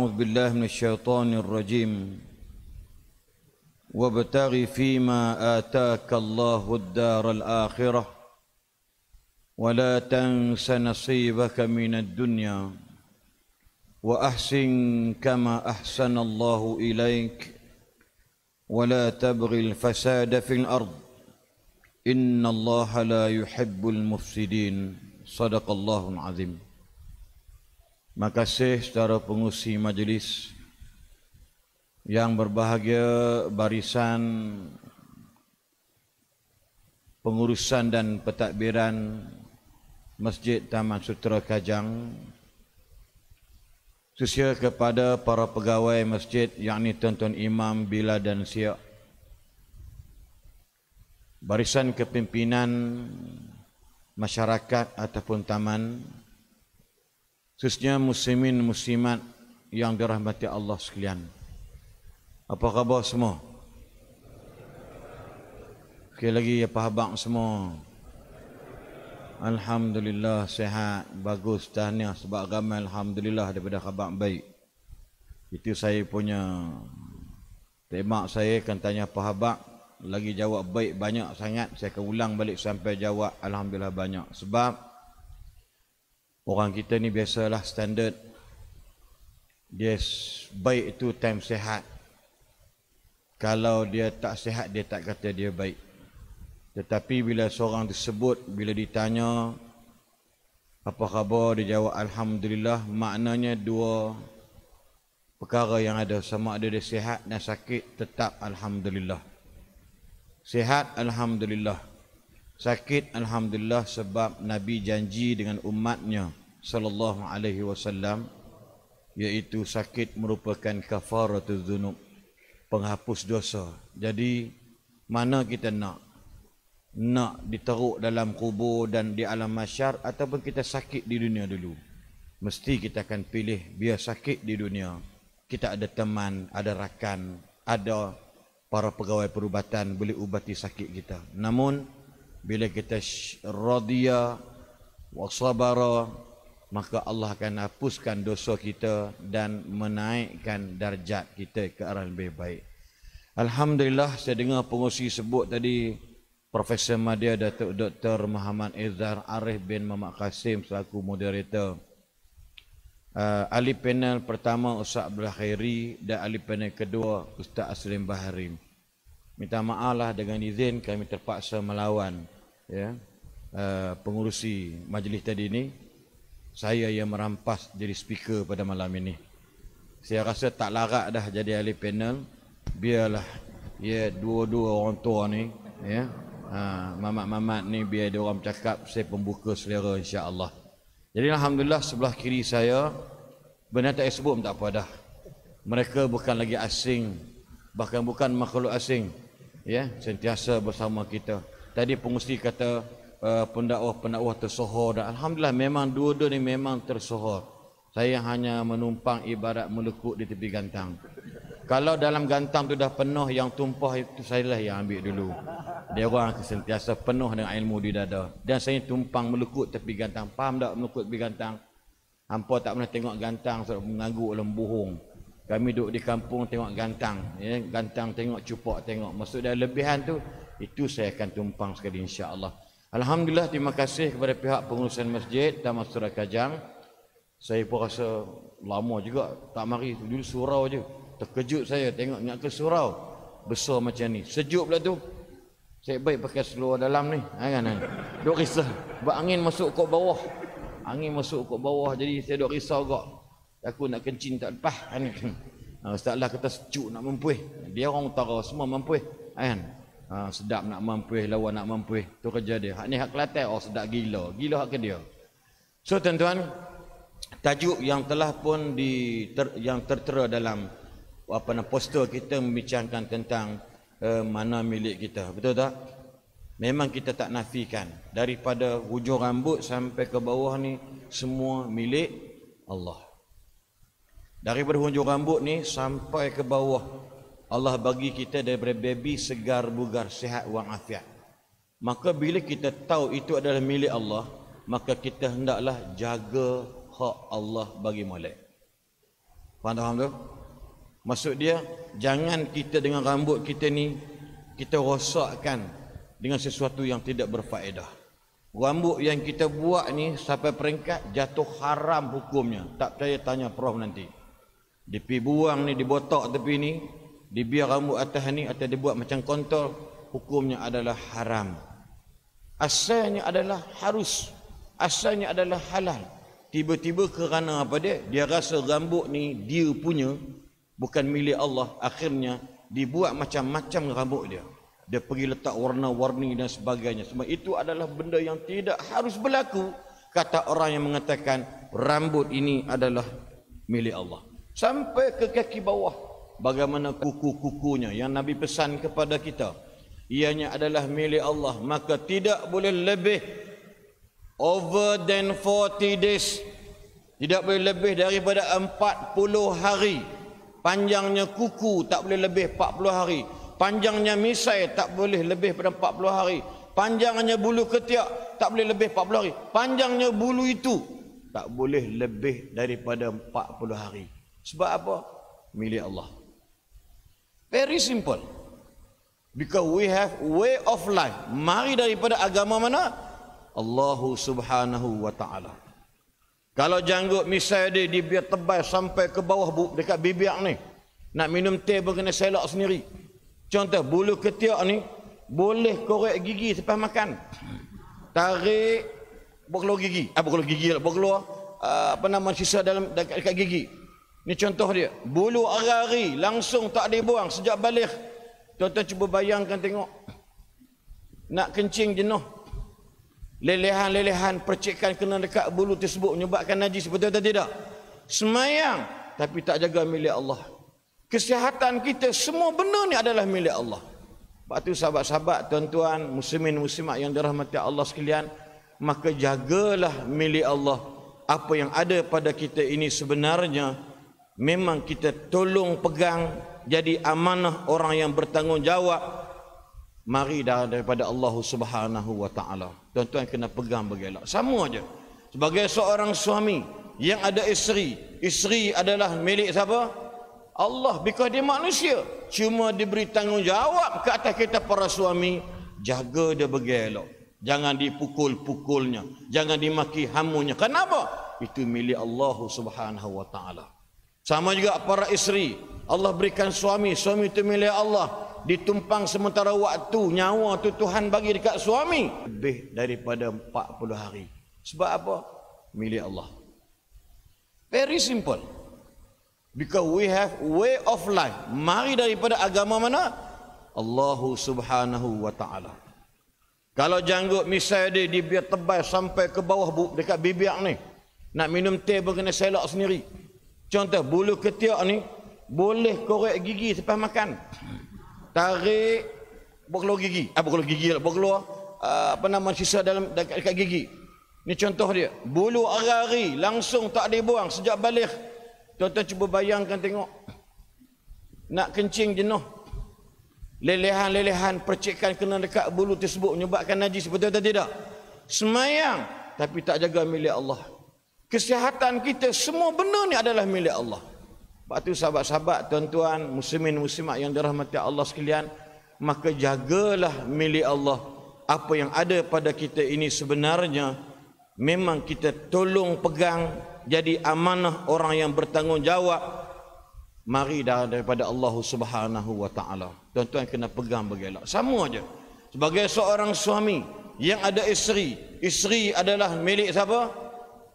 أعوذ بالله من الشيطان الرجيم وابتغ فيما آتاك الله الدار الآخرة ولا تنس نصيبك من الدنيا وأحسن كما أحسن الله إليك ولا تبغ الفساد في الأرض إن الله لا يحب المفسدين صدق الله العظيم. Makasih saudara pengurusi majlis yang berbahagia, barisan pengurusan dan pentadbiran Masjid Taman Sutera Kajang, khususnya kepada para pegawai masjid, yakni tuan-tuan imam, bila dan siap, barisan kepimpinan masyarakat ataupun taman, khususnya muslimin muslimat yang dirahmati Allah sekalian. Apa khabar semua? Sekali lagi apa khabar semua? Alhamdulillah sihat, bagus, tahniah sebab ramai alhamdulillah daripada khabar baik. Itu saya punya tema. Saya akan tanya apa khabar, lagi jawab baik banyak sangat, saya akan ulang balik sampai jawab alhamdulillah banyak. Sebab orang kita ni biasalah standard dia baik itu time sehat. Kalau dia tak sehat, dia tak kata dia baik. Tetapi bila seorang tersebut, bila ditanya apa khabar, dia jawab alhamdulillah, maknanya dua perkara yang ada, sama ada dia sehat dan sakit, tetap alhamdulillah. Sehat alhamdulillah, sakit alhamdulillah, sebab Nabi janji dengan umatnya sallallahu alaihi wasallam, iaitu sakit merupakan kafaratul dzunub, penghapus dosa. Jadi mana kita nak diteruk dalam kubur dan di alam mahsyar, ataupun kita sakit di dunia dulu? Mesti kita akan pilih biar sakit di dunia, kita ada teman, ada rakan, ada para pegawai perubatan boleh ubati sakit kita. Namun bila kita radhiya wa sabara, maka Allah akan hapuskan dosa kita dan menaikkan darjat kita ke arah lebih baik. Alhamdulillah, saya dengar pengurusi sebut tadi, Profesor Madya Datuk Dr. Muhammad Izzar Arif bin Muhammad Qasim selaku moderator. Ahli panel pertama Ustaz Abdul Khairi dan ahli panel kedua Ustaz Aslim Bahari. Minta maaf lah, dengan izin kami terpaksa melawan pengurusi majlis tadi ini. Saya yang merampas jadi speaker pada malam ini. Saya rasa tak larat dah jadi ahli panel. Biarlah dua-dua orang tua ni, mamat-mamat ni, biar dia orang bercakap, saya pembuka selera insya-Allah. Jadi alhamdulillah sebelah kiri saya, benda tak sebut pun tak apa dah. Mereka bukan lagi asing, bahkan bukan makhluk asing, sentiasa bersama kita. Tadi pengurusi kata pendakwah tersohor, dan alhamdulillah memang dua-dua ni memang tersohor. Saya hanya menumpang ibarat melekuk di tepi gantang. Kalau dalam gantang tu dah penuh, yang tumpah itu saya lah yang ambil dulu. Dia orang sentiasa penuh dengan ilmu di dada, dan saya tumpang melekuk tepi gantang. Faham tak melekuk tepi gantang? Hampa tak pernah tengok gantang sebab mengangguk dalam bohong. Kami duduk di kampung tengok gantang, gantang tengok, cupak tengok. Maksud dia lebihan tu, itu saya akan tumpang sekali insya-Allah. Alhamdulillah, terima kasih kepada pihak pengurusan masjid Taman Sutera Kajang. Saya pun rasa lama juga tak mari, dulu surau je. Terkejut saya tengok ingat ke surau besar macam ni, sejuk pula tu. Saya baik pakai seluar dalam ni, kan? Duk risau, sebab angin masuk kok bawah. Angin masuk kok bawah, jadi saya duk risau kok. Aku nak kencing tak lepas, kan? Ustaz lah kata sejuk nak mempuih. Dia orang utara semua mempuih, kan? Sedap nak mempuih, lawan nak mempuih. Tu kerja dia. Hak ni hak Kelantan, sedap gila. Gila hak ke dia. So tuan-tuan, tajuk yang telah pun yang tertera dalam poster kita membincangkan tentang mana milik kita. Betul tak? Memang kita tak nafikan, daripada hujung rambut sampai ke bawah ni semua milik Allah. Daripada hujung rambut ni sampai ke bawah, Allah bagi kita daripada baby segar bugar, sihat walafiat. Maka bila kita tahu itu adalah milik Allah, maka kita hendaklah jaga hak Allah bagi molek. Faham tu? Maksud dia, jangan kita dengan rambut kita ni, kita rosakkan dengan sesuatu yang tidak berfaedah. Rambut yang kita buat ni sampai peringkat jatuh haram hukumnya. Tak percaya tanya Prof nanti. Dipi buang ni, dibotak tepi ni, dibiar rambut atas ni, atau dibuat macam kontol, hukumnya adalah haram. Asalnya adalah harus, asalnya adalah halal. Tiba-tiba kerana apa dia? Dia rasa rambut ni dia punya, bukan milik Allah. Akhirnya dibuat macam-macam rambut dia. Dia pergi letak warna-warni dan sebagainya. Sebab itu adalah benda yang tidak harus berlaku. Kata orang yang mengatakan rambut ini adalah milik Allah. Sampai ke kaki bawah. Bagaimana kuku-kukunya yang Nabi pesan kepada kita. Ianya adalah milik Allah. Maka tidak boleh lebih over than 40 days. Tidak boleh lebih daripada 40 hari. Panjangnya kuku tak boleh lebih 40 hari. Panjangnya misai tak boleh lebih pada 40 hari. Panjangnya bulu ketiak tak boleh lebih 40 hari. Panjangnya bulu itu tak boleh lebih daripada 40 hari. Sebab apa? Milik Allah. Very simple. Because we have way of life. Mari daripada agama mana? Allah Subhanahu wa ta'ala. Kalau janggut misai dia dibiar tebal sampai ke bawah dekat bibir ni. Nak minum teh pun kena selak sendiri. Contoh bulu ketiak ni boleh korek gigi selepas makan. Tarik berkeluar gigi. Berkeluar gigi lah. Berkeluar apa nama sisa dalam dekat gigi. Ni contoh dia. Bulu ari-ari langsung tak dibuang sejak balik. Tuan-tuan cuba bayangkan tengok. Nak kencing jenuh. Lelehan-lelehan percikan kena dekat bulu tersebut menyebabkan najis, betul atau tidak? Semayang tapi tak jaga milik Allah. Kesihatan kita, semua benda ni adalah milik Allah. Sebab tu sahabat-sahabat, tuan-tuan, muslimin muslimat yang dirahmati Allah sekalian, maka jagalah milik Allah. Apa yang ada pada kita ini sebenarnya memang kita tolong pegang, jadi amanah orang yang bertanggungjawab. Mari daripada Allah Subhanahu wa ta'ala. Tuan-tuan kena pegang bagilah. Sama aja. Sebagai seorang suami yang ada isteri, isteri adalah milik siapa? Allah. Because dia manusia. Cuma diberi tanggungjawab ke atas kita para suami. Jaga dia bagilah. Jangan dipukul-pukulnya. Jangan dimaki hamunya. Kenapa? Itu milik Allah Subhanahu wa ta'ala. Sama juga para isteri. Allah berikan suami. Suami itu milik Allah. Ditumpang sementara waktu, nyawa tu Tuhan bagi dekat suami lebih daripada 40 hari. Sebab apa? Milik Allah. Very simple. Because we have way of life. Mari daripada agama mana? Allah Subhanahu wa ta'ala. Kalau janggut misai dia dibiar tebal sampai ke bawah dekat bibir ni. Nak minum teh pun kena selak sendiri. Contoh bulu ketiak ni boleh korek gigi selepas makan. Tarik berkeluar gigi. Berkeluar gigi lah. Berkeluar apa nama sisa dalam dekat gigi. Ni contoh dia. Bulu ari-ari langsung tak dibuang sejak balik. Tuan-tuan cuba bayangkan tengok. Nak kencing jenuh. Lelehan-lelehan percikan kena dekat bulu tersebut menyebabkan najis, betul atau tidak? Semayang tapi tak jaga milik Allah. Kesihatan kita, semua benda ni adalah milik Allah. Sebab tu sahabat-sahabat, tuan-tuan, muslimin muslimat yang dirahmati Allah sekalian, maka jagalah milik Allah. Apa yang ada pada kita ini sebenarnya memang kita tolong pegang, jadi amanah orang yang bertanggungjawab. Mari daripada Allah Subhanahu wa ta'ala. Tuan-tuan kena pegang bagilah. Sama aja. Sebagai seorang suami yang ada isteri, isteri adalah milik siapa?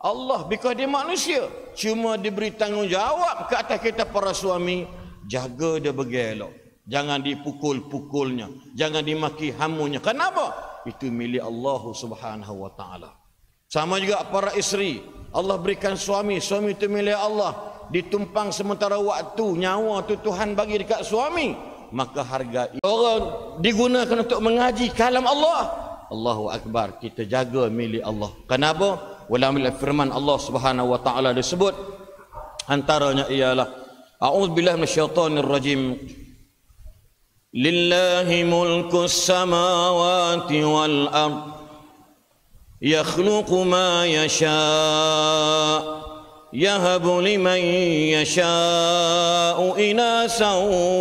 Allah. Because dia manusia. Cuma diberi tanggungjawab ke atas kita para suami. Jaga dia bagilah. Jangan dipukul-pukulnya. Jangan dimaki hamunya. Kenapa? Itu milik Allah Subhanahu wa ta'ala. Sama juga para isteri. Allah berikan suami. Suami itu milik Allah. Ditumpang sementara waktu, nyawa tu Tuhan bagi dekat suami, maka hargai. Orang digunakan untuk mengaji kalam Allah. Allahu Akbar. Kita jaga milik Allah. Kenapa? Walamil firman Allah Subhanahu wa ta'ala disebut antaranya ialah a'udzubillahi minasyaitonir rajim. Lillahi mulkus samawati wal ard yakhluqu ma yasha' يهب لمن يشاء إناثا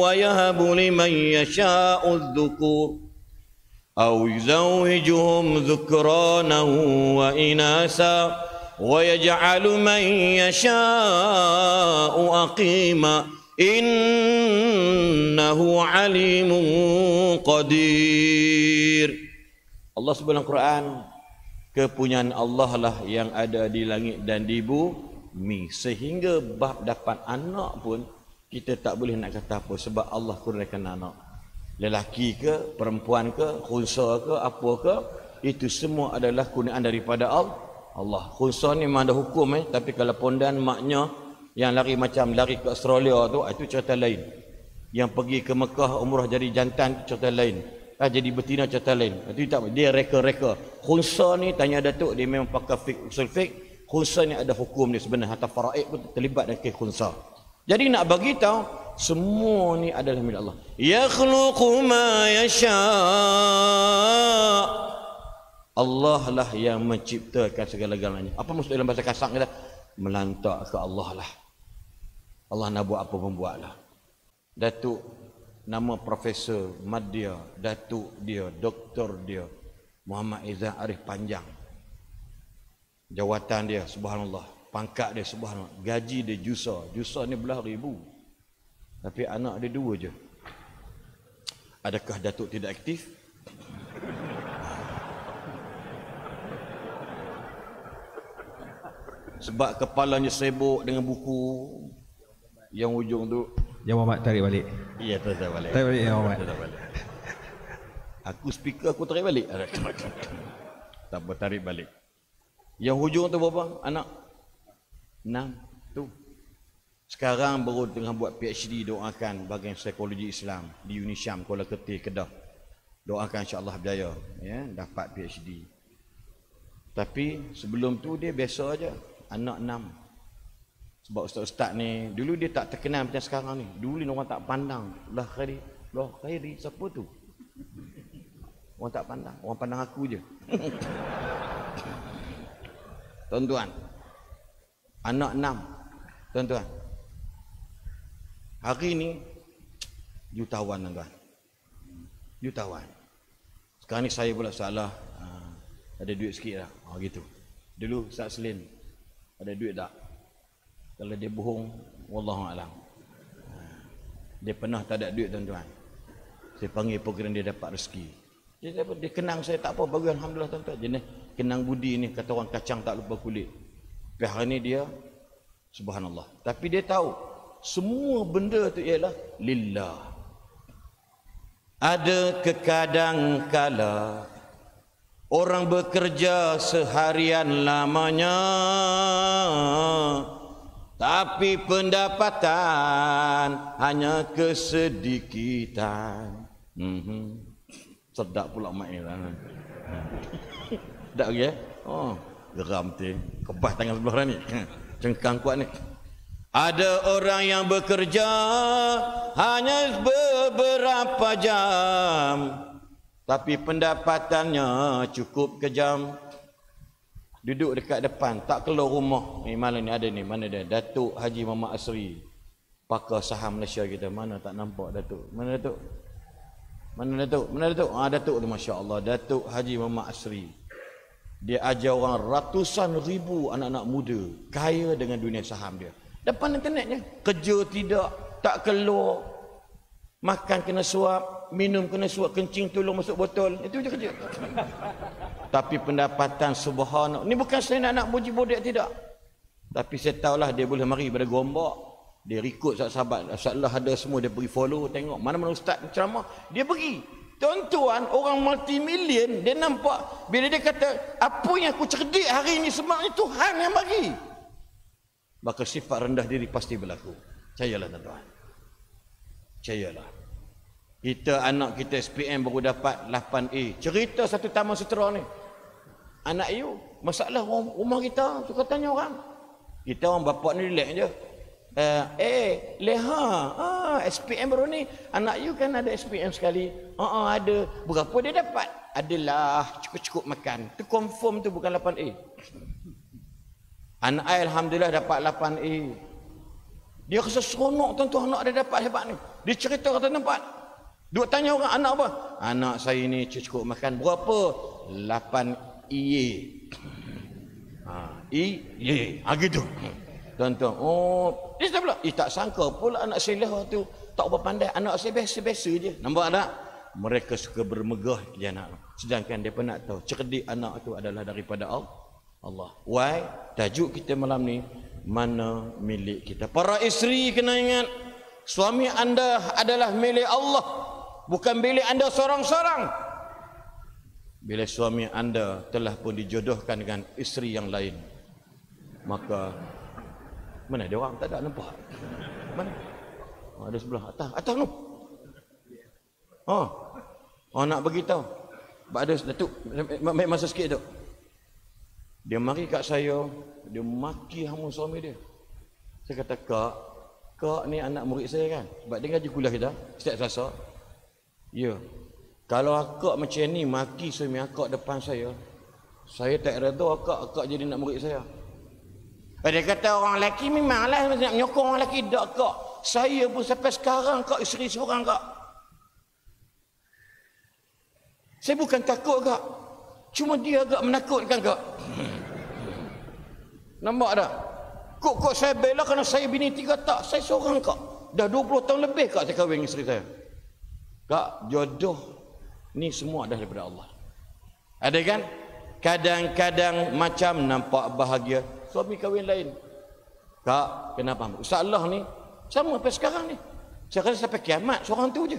ويهب لمن يشاء الذكور أو يزوجهم ذكرانا وإناثا ويجعل من يشاء أقيما إنه عليم قدير. Allah sebut dalam Quran, kepunyaan Allah lah yang ada di langit dan di bumi, sehingga bab dapat anak pun kita tak boleh nak kata apa, sebab Allah kurniakan anak. Lelaki ke, perempuan ke, khunsa ke, apa ke, itu semua adalah kurniaan daripada Allah. Khunsa ni memang ada hukum tapi kalau pondan maknya yang lari macam lari ke Australia tu, itu cerita lain. Yang pergi ke Mekah umrah jadi jantan, cerita lain. Jadi betina, cerita lain. Itu tak, dia reka-reka. Khunsa ni tanya Datuk, dia memang pakai fiqh, usul fiqh. Khunsa ni ada hukum dia sebenarnya, hatta faraid pun terlibat dengan kes khunsa. Jadi nak bagi tahu semua ni adalah milik Allah. Yakhluqu ma yasha. Allah lah yang menciptakan segala-galanya. Apa maksud dalam bahasa kasar kita? Melantak ke Allah lah. Allah nak buat apa pun buatlah. Datuk nama Profesor Madya, Datuk dia, Doktor dia, Muhammad Izzat Arif Panjang. Jawatan dia subhanallah, pangkat dia subhanallah, gaji dia jusa ni belah ribu. Tapi anak dia 2 je. Adakah Datuk tidak aktif? Sebab kepalanya sibuk dengan buku yang ujung tu. Yang Muhammad tarik balik. Iya, tarik balik. Tarik balik yang Muhammad. Aku speaker aku tarik balik. Tak apa, tarik balik. Yang hujung tu berapa anak? 6 tu. Sekarang baru tengah buat PhD, doakan bahagian psikologi Islam di Unisham Kuala Ketih, Kedah. Doakan insya-Allah berjaya ya, dapat PhD. Tapi sebelum tu dia biasa aja, anak 6. Sebab ustaz-ustaz ni dulu dia tak terkenal macam sekarang ni. Dulu ni orang tak pandang. Lah Khairi siapa tu? Orang tak pandang, orang pandang aku je. Tuan-tuan, anak 6. Tuan-tuan, hari ni jutawan tuan-tuan. Jutawan. Sekarang ni saya pula salah, ada duit sikit lah. Gitu. Dulu Ustaz Selin ada duit tak? Kalau dia bohong, wallahualam. Dia pernah tak ada duit tuan-tuan. Saya panggil program dia dapat rezeki. Dia kenang saya tak apa, bagi alhamdulillah tuan-tuan. Jenis kenang budi ni, kata orang kacang tak lupa kulit. Tapi hari ni dia subhanallah. Tapi dia tahu semua benda tu ialah lillah. Ada kekadang kala orang bekerja seharian lamanya, tapi pendapatan hanya kesedikitan. Sedap pula mak ni lah. Sedap lagi Oh, geram tu. Kebas tangan sebelah ni. Cengkang kuat ni. Ada orang yang bekerja hanya beberapa jam, tapi pendapatannya cukup kejam. Duduk dekat depan, tak keluar rumah. Ni malam ni ada ni, mana dia? Datuk Haji Muhammad Asri, pakar saham Malaysia kita. Mana tak nampak Datuk? Mana Datuk? Mana Datuk? Mana Datuk? Datuk tu masya-Allah, Datuk Haji Muhammad Asri. Dia ajar orang ratusan ribu anak-anak muda kaya dengan dunia saham dia. Depan internetnya, kerja tidak, tak keluar. Makan kena suap, minum kena suap, kencing tolong masuk botol. Itu je kerja. Tapi pendapatan subhanallah. Ni bukan saya nak puji bodek, tidak. Tapi saya tahulah dia boleh mari pada Gombak. Dia rekod sahabat-sahabat. Masalah ada semua, dia pergi follow, tengok mana-mana ustaz ceramah, dia pergi. Tuan-tuan, orang multi-million, dia nampak bila dia kata, apa yang aku cerdik hari ini sebenarnya Tuhan yang bagi. Maka sifat rendah diri pasti berlaku. Percayalah tuan-tuan. Percayalah. Kita anak kita SPM baru dapat 8A. Cerita satu taman sutera ni. Anak you, masalah rumah kita, suka tanya orang. Kita orang bapak ni relax je. SPM baru ni. Anak you kan ada SPM sekali. Ada. Berapa dia dapat? Adalah cukup-cukup makan. Tu confirm tu bukan 8A. Anak saya alhamdulillah dapat 8A. Dia rasa seronok tuan-tuan anak dia dapat hebat ni. Dia cerita kata nampak. Duk tanya orang anak apa? Anak saya ni cukup makan berapa? 8A. Gitu. Tuan-tuan, oh, dia pula, tak sangka pula anak saya tu tak apa pandai. Anak saya biasa-biasa je. Nampak tak? Mereka suka bermegah je anak. Sedangkan dia pun nak tahu cerdik anak tu adalah daripada Allah. Why? Tajuk kita malam ni, mana milik kita. Para isteri kena ingat, suami anda adalah milik Allah, bukan milik anda seorang-seorang. Bila suami anda telah pun dijodohkan dengan isteri yang lain, maka mana ada orang? Tak ada, nampak? Mana? Ada sebelah atas tu. Nak beritahu. Ada Datuk, ambil masa sikit tu. Dia mari kat saya, dia maki hama suami dia. Saya kata, Kak ni anak murid saya kan? Sebab dia ngaji kuliah kita setiap Selasa. Ya. Kalau akak macam ni maki suami akak depan saya tak reda akak jadi nak murid saya. Dia kata orang lelaki memanglah nak menyokong orang lelaki. Tak, Kak. Saya pun sampai sekarang, Kak, isteri seorang, Kak. Saya bukan takut, Kak. Cuma dia agak menakutkan, Kak. Nampak tak? Kok saya bela kerana saya bini 3? Tak, saya seorang, Kak. Dah 20 tahun lebih, Kak, saya kahwin dengan isteri saya. Kak, jodoh ni semua dah daripada Allah. Ada kan? Kadang-kadang macam nampak bahagia, suami kahwin lain. Kak, kenapa? Masalah ni sama sampai sekarang ni. Saya rasa sampai kiamat seorang tu je.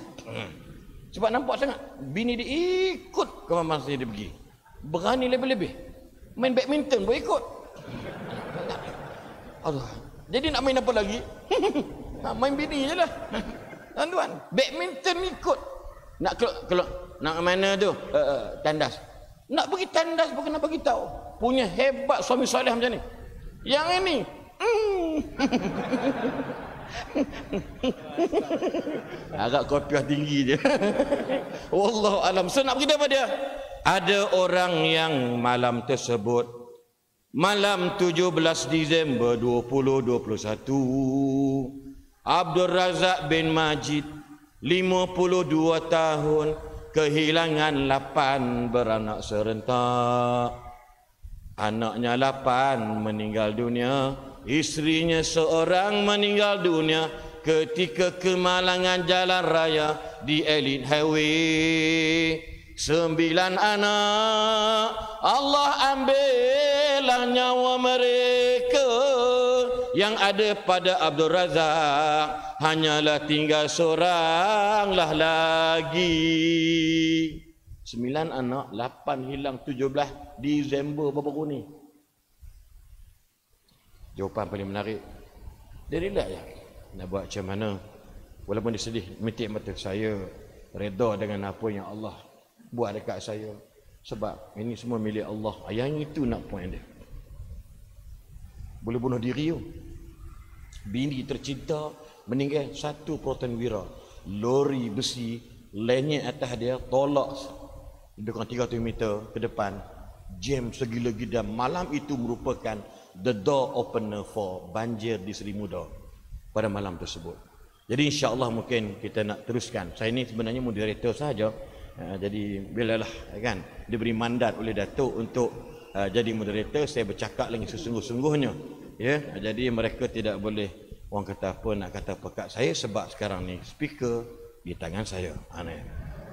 Sebab nampak sangat bini dia ikut ke mana dia pergi. Berani lebih-lebih. Main badminton pun ikut. Aduh. Jadi nak main apa lagi? Main bini je lah. Tuan-tuan, badminton ikut. Nak keluar nak mana tu? Tandas. Nak pergi tandas bukan nak bagi tahu. Punya hebat suami soleh macam ni. Yang ini agak kopiah tinggi je. Wallahu alam. So nak beritahu apa dia? Ada orang yang malam tersebut, malam 17 Disember 2021, Abdul Razak bin Majid 52 tahun kehilangan 8 beranak serentak. Anaknya 8 meninggal dunia, isterinya seorang meninggal dunia ketika kemalangan jalan raya di Elite Highway. 9 anak Allah ambillah nyawa mereka. Yang ada pada Abdul Razak hanyalah tinggal seoranglah lagi. 9 anak, 8 hilang 17 Disember baru ni. Jawapan paling menarik. Dia relax je. Nak buat macam mana? Walaupun dia sedih, metik mata, saya reda dengan apa yang Allah buat dekat saya. Sebab ini semua milik Allah. Yang itu nak point dia. Boleh bunuh diri tu. Bini tercinta meninggal 1 Purnawira. Lori besi lenyek atas dia, tolak lebih kurang 300 meter ke depan, jam segila-gila. Malam itu merupakan the door opener for banjir di Seri Muda pada malam tersebut. Jadi insya-Allah mungkin kita nak teruskan. Saya ni sebenarnya moderator saja. Jadi bilalah kan diberi mandat oleh Datuk untuk jadi moderator, saya bercakap lagi sesungguh-sungguhnya. Ya, jadi mereka tidak boleh orang kata apa nak kata apa kat saya sebab sekarang ni speaker di tangan saya.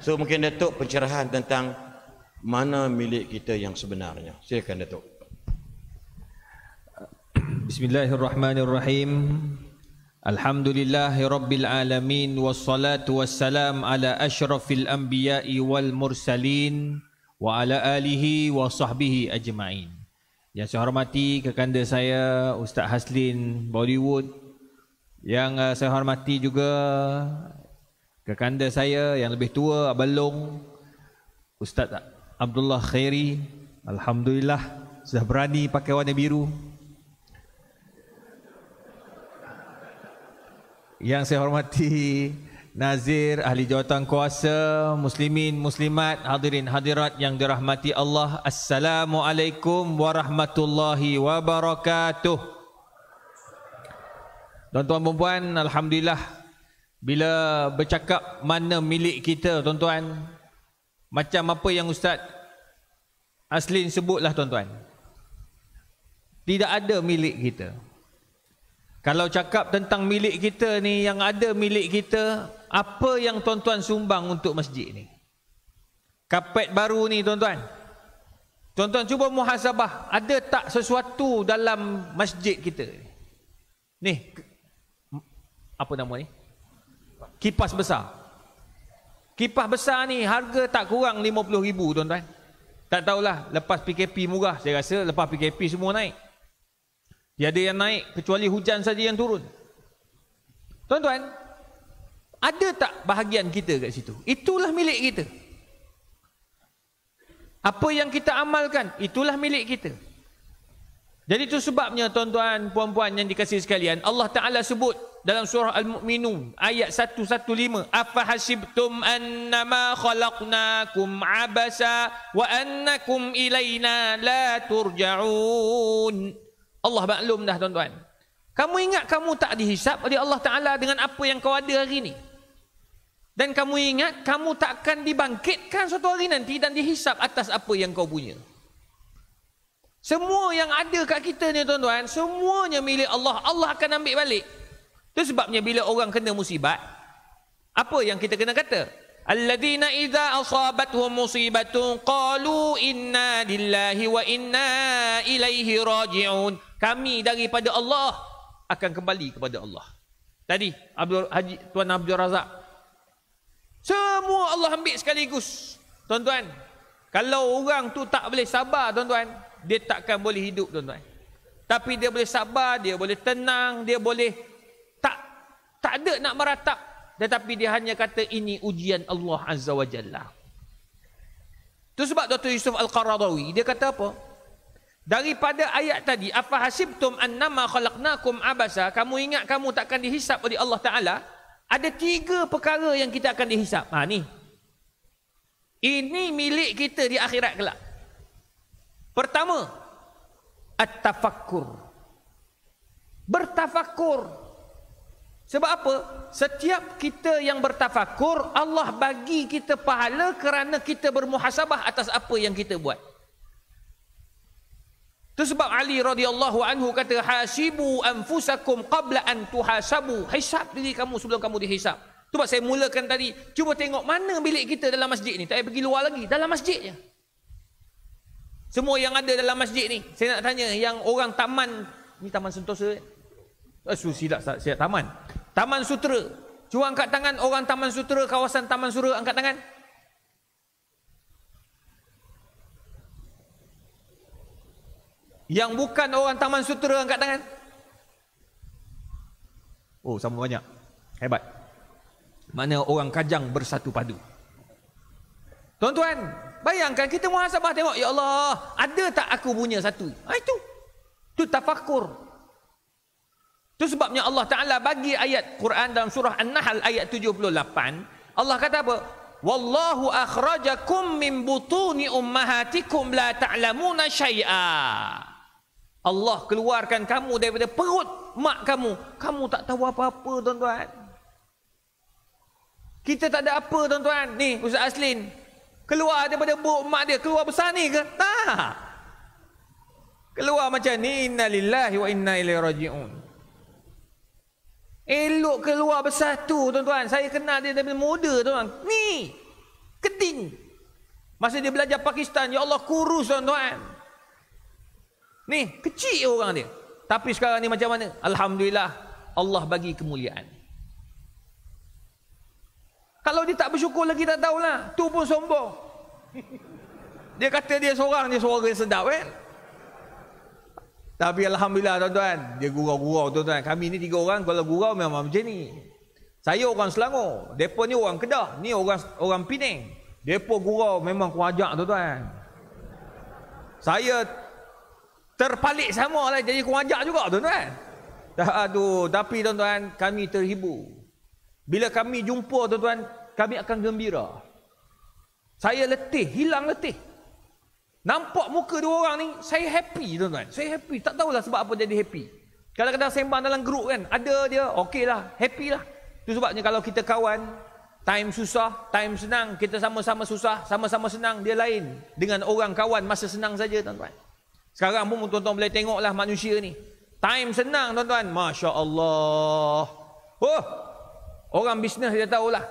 So mungkin Datuk pencerahan tentang mana milik kita yang sebenarnya. Silakan Datuk. Bismillahirrahmanirrahim. Alhamdulillahirabbil alamin wassalatu wassalam ala asyrafil anbiya'i wal mursalin wa ala alihi wa sahbihi ajma'in. Yang saya hormati kekanda saya Ustaz Haslin Bollywood, yang saya hormati juga kekanda saya yang lebih tua Abang Long, Ustaz Abdullah Khairi, alhamdulillah sudah berani pakai warna biru. Yang saya hormati Nazir, ahli jawatan kuasa, muslimin, muslimat, hadirin hadirat yang dirahmati Allah. Assalamualaikum warahmatullahi wabarakatuh. Tuan-tuan dan puan, alhamdulillah, bila bercakap mana milik kita, tuan-tuan, macam apa yang Ustaz Aslin sebutlah, tuan-tuan, tidak ada milik kita. Kalau cakap tentang milik kita ni, yang ada milik kita, apa yang tuan-tuan sumbang untuk masjid ni? Kapet baru ni, tuan-tuan. Tuan-tuan cuba muhasabah, ada tak sesuatu dalam masjid kita ni? Apa nama ni? Kipas besar. Kipas besar ni harga tak kurang 50,000, tuan-tuan. Tak tahulah, lepas PKP murah. Saya rasa lepas PKP semua naik. Tiada yang naik kecuali hujan saja yang turun. Tuan-tuan, ada tak bahagian kita kat situ? Itulah milik kita. Apa yang kita amalkan, itulah milik kita. Jadi itu sebabnya, tuan-tuan, puan-puan yang dikasihi sekalian, Allah Ta'ala sebut dalam surah Al-Mu'minun ayat 115, afahasibtum annama khalaqnakum abasa wa annakum ilaina la turja'un. Allah maklum dah, tuan-tuan. Kamu ingat kamu tak dihisap oleh Allah Ta'ala dengan apa yang kau ada hari ni? Dan kamu ingat kamu takkan dibangkitkan suatu hari nanti dan dihisap atas apa yang kau punya. Semua yang ada kat kita ni, tuan-tuan, semuanya milik Allah. Allah akan ambil balik. Itu sebabnya bila orang kena musibat, apa yang kita kena kata? Alladzina idza asabatuhum musibatun qalu inna lillahi wa inna ilaihi raji'un. Kami daripada Allah akan kembali kepada Allah. Tadi Tuan Abdul Razak, semua Allah ambil sekaligus. Tuan-tuan, kalau orang tu tak boleh sabar, tuan-tuan, dia takkan boleh hidup, tuan-tuan. Tapi dia boleh sabar, dia boleh tenang, dia boleh tak ada nak meratap. Tetapi dia hanya kata ini ujian Allah Azza wa Jalla. Itu sebab Dr. Yusuf Al-Qaradawi, dia kata apa? Daripada ayat tadi, afahasibtum annama khalaqnakum abasa, kamu ingat kamu takkan dihisap oleh Allah Ta'ala? Ada 3 perkara yang kita akan dihisap. Ni. Ini milik kita di akhirat kelak. Pertama, at-tafakkur. Bertafakkur. Sebab apa? Setiap kita yang bertafakur, Allah bagi kita pahala kerana kita bermuhasabah atas apa yang kita buat. Itu sebab Ali radhiyallahu anhu kata, hasibu anfusakum qabla an tuhasabu. Hisab diri kamu sebelum kamu dihisab. Itu sebab saya mulakan tadi, cuba tengok mana milik kita dalam masjid ni. Tak payah pergi luar lagi, dalam masjid je. Semua yang ada dalam masjid ni. Saya nak tanya, yang orang taman, ni Taman Sentosa, silap taman. Taman Sutera. Cuba angkat tangan orang Taman Sutera, kawasan Taman Sutera, angkat tangan. Yang bukan orang Taman Sutera, angkat tangan. Oh, sama banyak. Hebat. Mana orang Kajang bersatu padu. Tuan-tuan, bayangkan kita muhasabah tengok, ya Allah, ada tak aku punya satu? Itu tafakur. Itu sebabnya Allah Ta'ala bagi ayat Quran dalam surah An-Nahl ayat 78. Allah kata apa? Wallahu akhrajakum min butuni ummahatikum la ta'lamuna syai'a. Allah keluarkan kamu daripada perut mak kamu. Kamu tak tahu apa-apa, tuan-tuan. Kita tak ada apa, tuan-tuan. Ni Ustaz Aslin keluar daripada perut mak dia, keluar besar ni ke? Tak. Keluar macam ni, inna lillahi wa inna ilaihi raji'un. Elok keluar besar tu, tuan-tuan. Saya kenal dia daripada muda, tuan-tuan. Ni keding. Masa dia belajar Pakistan, ya Allah, kurus, tuan-tuan. Ni kecil orang dia. Tapi sekarang ni macam mana? Alhamdulillah, Allah bagi kemuliaan. Kalau dia tak bersyukur lagi, tak tahulah. Tu pun sombong. Dia kata dia seorang, dia suara sedap, kan? Tapi alhamdulillah, tuan-tuan, dia gurau-gurau, tuan-tuan. Kami ni 3 orang, kalau gurau memang macam ni. Saya orang Selangor, depa ni orang Kedah, ni orang Penang. Depa gurau memang kuajak, tuan-tuan. Saya terpalik sama lah, jadi kuajak juga, tuan-tuan. Aduh, tapi tuan-tuan, kami terhibur. Bila kami jumpa tuan-tuan, kami akan gembira. Saya letih, hilang letih. Nampak muka dua orang ni, saya happy tuan-tuan. Saya happy, tak tahulah sebab apa jadi happy. Kadang-kadang sembang dalam grup kan, ada dia, okey lah, happy lah. Itu sebabnya kalau kita kawan, time susah, time senang, kita sama-sama susah, sama-sama senang, dia lain dengan orang kawan masa senang saja tuan-tuan. Sekarang pun tuan-tuan boleh tengoklah manusia ni. Time senang tuan-tuan, Masya Allah. Oh, orang bisnes dia tahulah.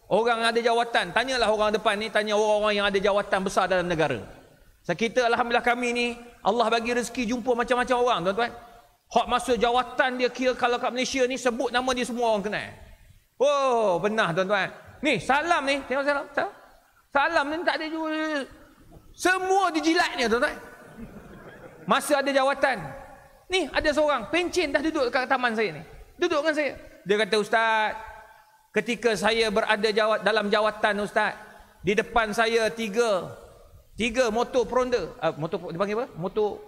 Orang ada jawatan, tanyalah orang depan ni, tanya orang-orang yang ada jawatan besar dalam negara. Kita alhamdulillah kami ni, Allah bagi rezeki jumpa macam-macam orang tuan-tuan. Hak masa jawatan dia kira kalau kat Malaysia ni, sebut nama dia semua orang kenal. Oh, benar tuan-tuan. Ni, salam ni, tengok salam. Salam ni tak ada juga. Semua dijilatnya tuan-tuan. Masa ada jawatan. Ni, ada seorang, pencen dah duduk kat taman saya ni. Duduk dengan saya. Dia kata, Ustaz, ketika saya berada dalam jawatan Ustaz, di depan saya tiga motor peronda. Motor dipanggil apa? Motor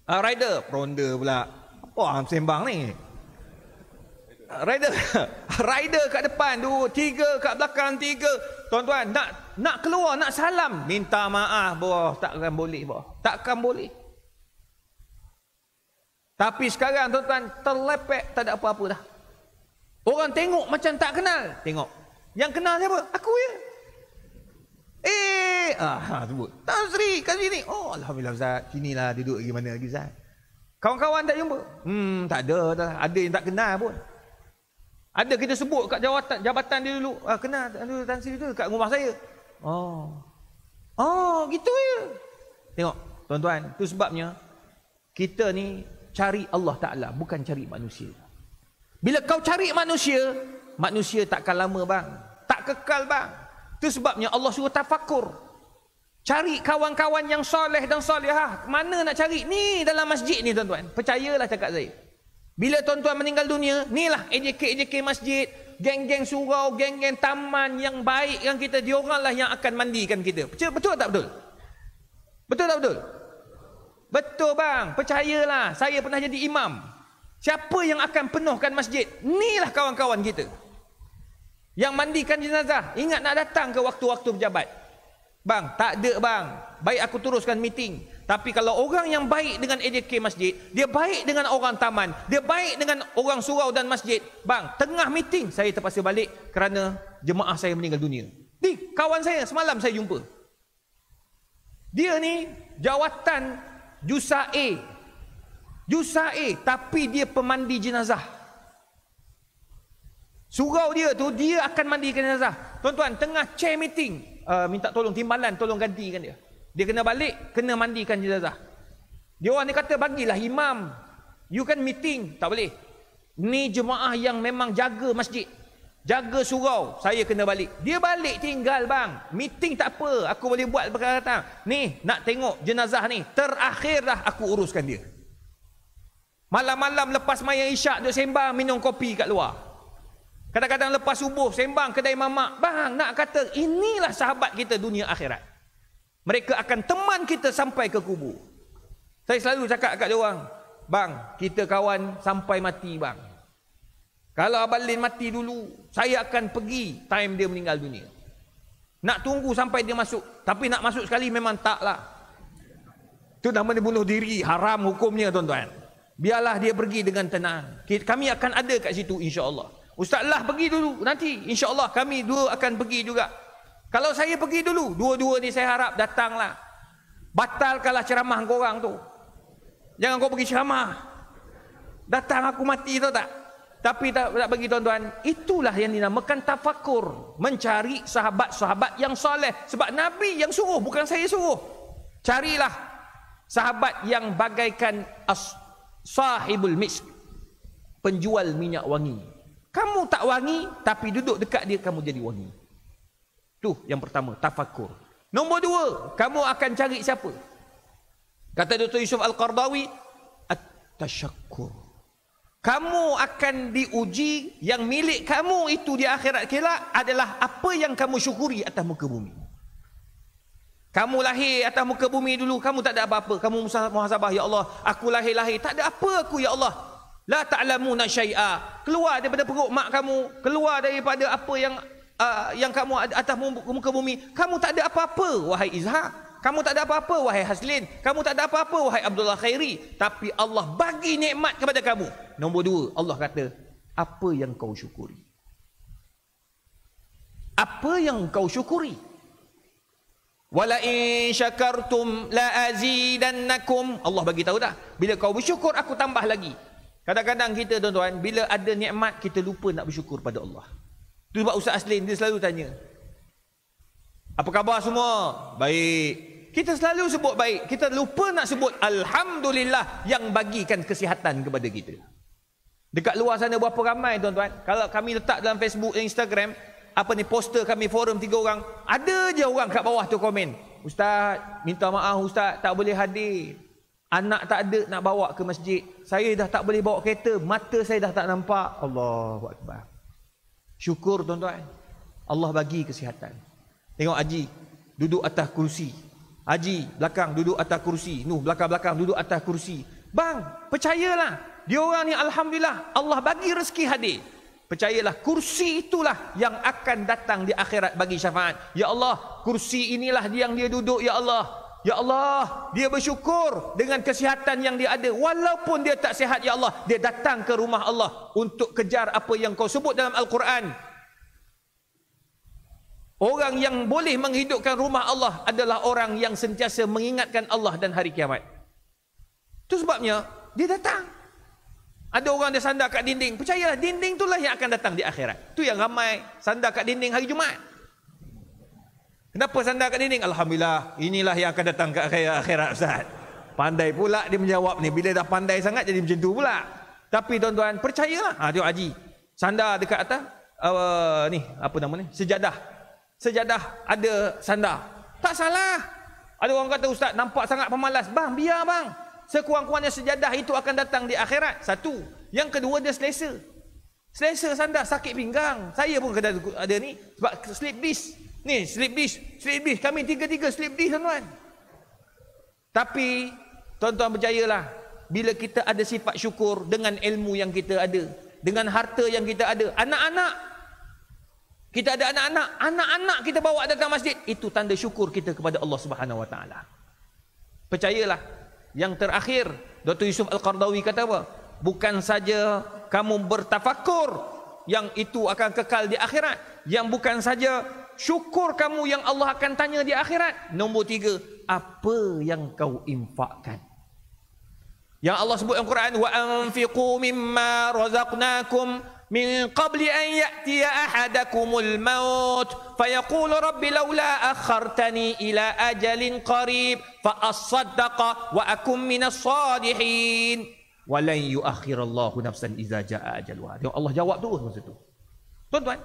rider. Peronda pula. Apa sembang ni? Rider kat depan, tiga kat belakang, tiga. Tuan-tuan, nak keluar, nak salam, minta maaf, boh, takkan boleh, boh. Takkan boleh. Tapi sekarang tuan-tuan, terlepek, tak ada apa-apa dah. Orang tengok macam tak kenal. Tengok. Yang kenal siapa? Aku ya. Sebut. Tan Sri kat sini. Oh, alhamdulillah Ustaz. Sinilah duduk lagi mana lagi Ustaz. Kawan-kawan tak jumpa? Tak ada. Ada yang tak kenal pun. Ada kita sebut kat jabatan dia dulu. Kenal Tan Sri tu kat rumah saya. Oh, gitu ya. Tengok, tuan-tuan, tu sebabnya kita ni cari Allah Ta'ala, bukan cari manusia. Bila kau cari manusia, manusia takkan lama bang. Tak kekal bang. Itu sebabnya Allah suruh tafakur. Cari kawan-kawan yang soleh dan solehah. Mana nak cari? Ni dalam masjid ni tuan-tuan. Percayalah cakap saya. Bila tuan-tuan meninggal dunia, inilah AJK masjid, geng-geng surau, geng-geng taman yang baik yang kita, dioranglah yang akan mandikan kita. Betul tak betul? Betul tak betul? Betul bang. Percayalah. Saya pernah jadi imam. Siapa yang akan penuhkan masjid? Inilah kawan-kawan kita. Yang mandikan jenazah. Ingat nak datang ke waktu-waktu berjabat. Bang, tak ada bang. Baik aku teruskan meeting. Tapi kalau orang yang baik dengan AJK masjid, dia baik dengan orang taman, dia baik dengan orang surau dan masjid. Bang, tengah meeting saya terpaksa balik kerana jemaah saya meninggal dunia. Ni, kawan saya semalam saya jumpa. Dia ni jawatan Jusa'e. Jusa'e, tapi dia pemandi jenazah. Surau dia tu, dia akan mandikan jenazah. Tuan-tuan, tengah chair meeting, minta tolong timbalan, tolong gantikan dia. Dia kena balik, kena mandikan jenazah. Dia orang ni kata, bagilah imam. You kan meeting, tak boleh. Ni jemaah yang memang jaga masjid, jaga surau, saya kena balik. Dia balik tinggal bang. Meeting tak apa, aku boleh buat perkara datang. Ni, nak tengok jenazah ni, terakhir dah aku uruskan dia. Malam-malam lepas maya isyak, duk sembang, minum kopi kat luar. Kadang-kadang lepas subuh, sembang kedai mamak. Bang, nak kata, inilah sahabat kita dunia akhirat. Mereka akan teman kita sampai ke kubur. Saya selalu cakap kat dia orang, bang, kita kawan sampai mati bang. Kalau Abang Lin mati dulu, saya akan pergi time dia meninggal dunia. Nak tunggu sampai dia masuk. Tapi nak masuk sekali memang taklah. Itu namanya bunuh diri, haram hukumnya tuan-tuan. Biarlah dia pergi dengan tenang. Kami akan ada kat situ insya-Allah. Ustaz lah pergi dulu, nanti insya-Allah kami dua akan pergi juga. Kalau saya pergi dulu, dua-dua ni saya harap datanglah. Batalkanlah ceramah korang tu. Jangan kau pergi ceramah. Datang aku mati tu tak? Tapi tak bagi tuan-tuan, itulah yang dinamakan tafakur. Mencari sahabat-sahabat yang soleh. Sebab Nabi yang suruh, bukan saya suruh. Carilah sahabat yang bagaikan sahibul misk, penjual minyak wangi. Kamu tak wangi, tapi duduk dekat dia kamu jadi wangi. Tuh yang pertama, tafakur. Nombor dua, kamu akan cari siapa? Kata Dr. Yusuf Al-Qardawi, at-tasyakkur. Kamu akan diuji, yang milik kamu itu di akhirat kelak adalah apa yang kamu syukuri atas muka bumi. Kamu lahir atas muka bumi dulu, kamu tak ada apa-apa. Kamu muhasabah, ya Allah, aku lahir-lahir, tak ada apa aku ya Allah. La ta'lamuna syai'a. Keluar daripada perut mak kamu, keluar daripada apa yang kamu ada atas muka bumi. Kamu tak ada apa-apa, wahai Izhar. Kamu tak ada apa-apa, wahai Haslin. Kamu tak ada apa-apa, wahai Abdullah Khairi. Tapi Allah bagi nikmat kepada kamu. Nombor 2, Allah kata, apa yang kau syukuri? Apa yang kau syukuri? Wala in syakartum la azidannakum. Allah bagi tahu dah. Bila kau bersyukur, aku tambah lagi. Kadang-kadang kita tuan-tuan, bila ada nikmat, kita lupa nak bersyukur pada Allah. Itu sebab Ustaz Aslin, dia selalu tanya, apa khabar semua? Baik. Kita selalu sebut baik. Kita lupa nak sebut Alhamdulillah yang bagikan kesihatan kepada kita. Dekat luar sana berapa ramai tuan-tuan. Kalau kami letak dalam Facebook dan Instagram, apa ni, poster kami forum 3 orang, ada je orang kat bawah tu komen, Ustaz, minta maaf Ustaz, tak boleh hadir. Anak tak ada nak bawa ke masjid. Saya dah tak boleh bawa kereta. Mata saya dah tak nampak. Allahu Akbar. Syukur tuan-tuan. Allah bagi kesihatan. Tengok Haji duduk atas kursi. Haji belakang duduk atas kursi. Nuh belakang-belakang duduk atas kursi. Bang, percayalah. Dia orang ni alhamdulillah Allah bagi rezeki hadir. Percayalah, kursi itulah yang akan datang di akhirat bagi syafaat. Ya Allah, kursi inilah yang dia duduk, ya Allah. Ya Allah, dia bersyukur dengan kesihatan yang dia ada. Walaupun dia tak sihat, ya Allah, dia datang ke rumah Allah untuk kejar apa yang kau sebut dalam Al-Quran. Orang yang boleh menghidupkan rumah Allah adalah orang yang sentiasa mengingatkan Allah dan hari kiamat. Itu sebabnya dia datang. Ada orang dia sandar kat dinding. Percayalah, dinding itulah yang akan datang di akhirat. Itu yang ramai sandar kat dinding hari Jumaat. Kenapa sandar kat dinding? Alhamdulillah, inilah yang akan datang ke akhirat Ustaz. Pandai pula dia menjawab ni. Bila dah pandai sangat jadi macam tu pula. Tapi tuan-tuan, percayalah. Tengok Haji sandar dekat atas ni, apa nama ni? Sejadah. Sejadah ada sandar. Tak salah. Ada orang kata, Ustaz nampak sangat pemalas. Bang, biar bang. Sekurang-kurangnya sejadah itu akan datang di akhirat. Satu. Yang kedua, dia selesa. Selesa sandar, sakit pinggang. Saya pun kena ada ni. Sebab slip disc. Ni, slip disc. Slip disc. Kami tiga-tiga slip disc, tuan-tuan. Tapi, tuan-tuan percayalah. Bila kita ada sifat syukur dengan ilmu yang kita ada. Dengan harta yang kita ada. Anak-anak. Kita ada anak-anak. Anak-anak kita bawa datang masjid. Itu tanda syukur kita kepada Allah Subhanahu Wa Taala. Percayalah. Yang terakhir, Dr. Yusuf Al-Qardawi kata apa? Bukan saja kamu bertafakur yang itu akan kekal di akhirat. Yang bukan saja syukur kamu yang Allah akan tanya di akhirat. Nombor 3, apa yang kau infakkan? Yang Allah sebut dalam Quran, wa anfiqu mimma razaqnakum min qabli an ya'tiya ahadakumul maut fayaqulu rabbi laula akhartani ila ajalin qarib fa asaddaqa wa akum minas salihin wa lan yuakhirallahu nafsan idza jaa ajaluha. Allah jawab terus masa tu. Tuan-tuan,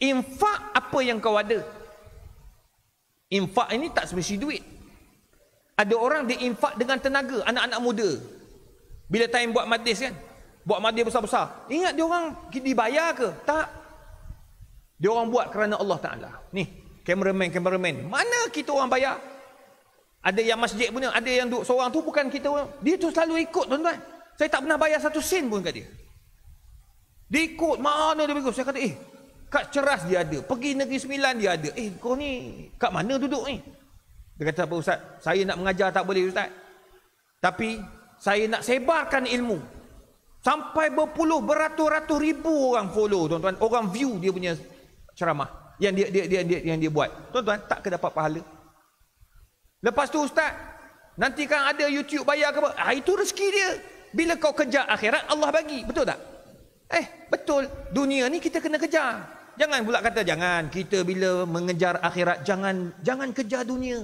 infak apa yang kau ada. Infak ini tak semesti duit. Ada orang diinfak dengan tenaga, anak-anak muda. Bila time buat majlis kan, buat majlis besar-besar. Ingat dia orang dibayar ke? Tak. Dia orang buat kerana Allah Ta'ala. Ni, kameraman. Mana kita orang bayar? Ada yang masjid punya, ada yang duduk seorang tu bukan kita orang. Dia tu selalu ikut, tuan-tuan. Saya tak pernah bayar 1 sen pun kat dia. Dia ikut, mana dia ikut. Saya kata, kat Ceras dia ada. Pergi Negeri Sembilan dia ada. Kau ni, kat mana duduk ni? Dia kata, apa Ustaz? Saya nak mengajar tak boleh Ustaz. Tapi, saya nak sebarkan ilmu. Sampai beratus-ratus ribu orang follow, tuan-tuan. Orang view dia punya ceramah yang dia buat. Tuan-tuan, tak ke dapat pahala. Lepas tu Ustaz, nanti kan ada YouTube bayar ke apa? Itu rezeki dia. Bila kau kejar akhirat, Allah bagi. Betul tak? Betul. Dunia ni kita kena kejar. Jangan pula kata jangan. Kita bila mengejar akhirat, jangan kejar dunia.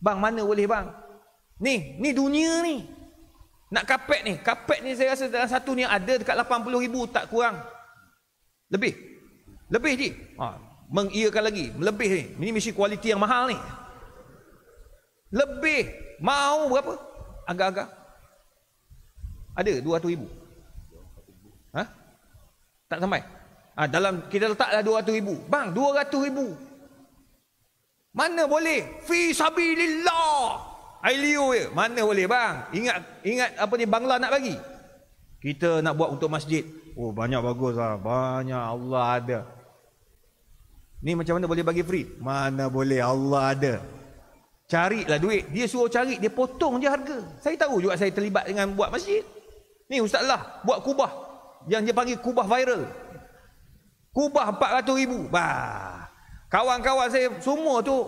Bang, mana boleh bang? Ni dunia ni. Nak kapet ni saya rasa dalam satu ni ada dekat 80,000 tak kurang. Lebih je. Mengiyakan lagi, lebih ni. Ini mesti kualiti yang mahal ni. Lebih. Mau berapa? Agak-agak. Ada 200,000. Tak sampai. Dalam kita letaklah 200,000. Bang, 200,000. Mana boleh? Fi sabilillah. Ailio je. Mana boleh bang? Ingat apa ni Bangla nak bagi? Kita nak buat untuk masjid. Oh, banyak bagus lah. Banyak, Allah ada. Ni macam mana boleh bagi free? Mana boleh, Allah ada. Carilah duit. Dia suruh cari, dia potong je harga. Saya tahu juga saya terlibat dengan buat masjid. Ni Ustaz lah buat kubah. Yang dia panggil kubah viral. Kubah 400,000. Bah. Kawan-kawan saya semua tu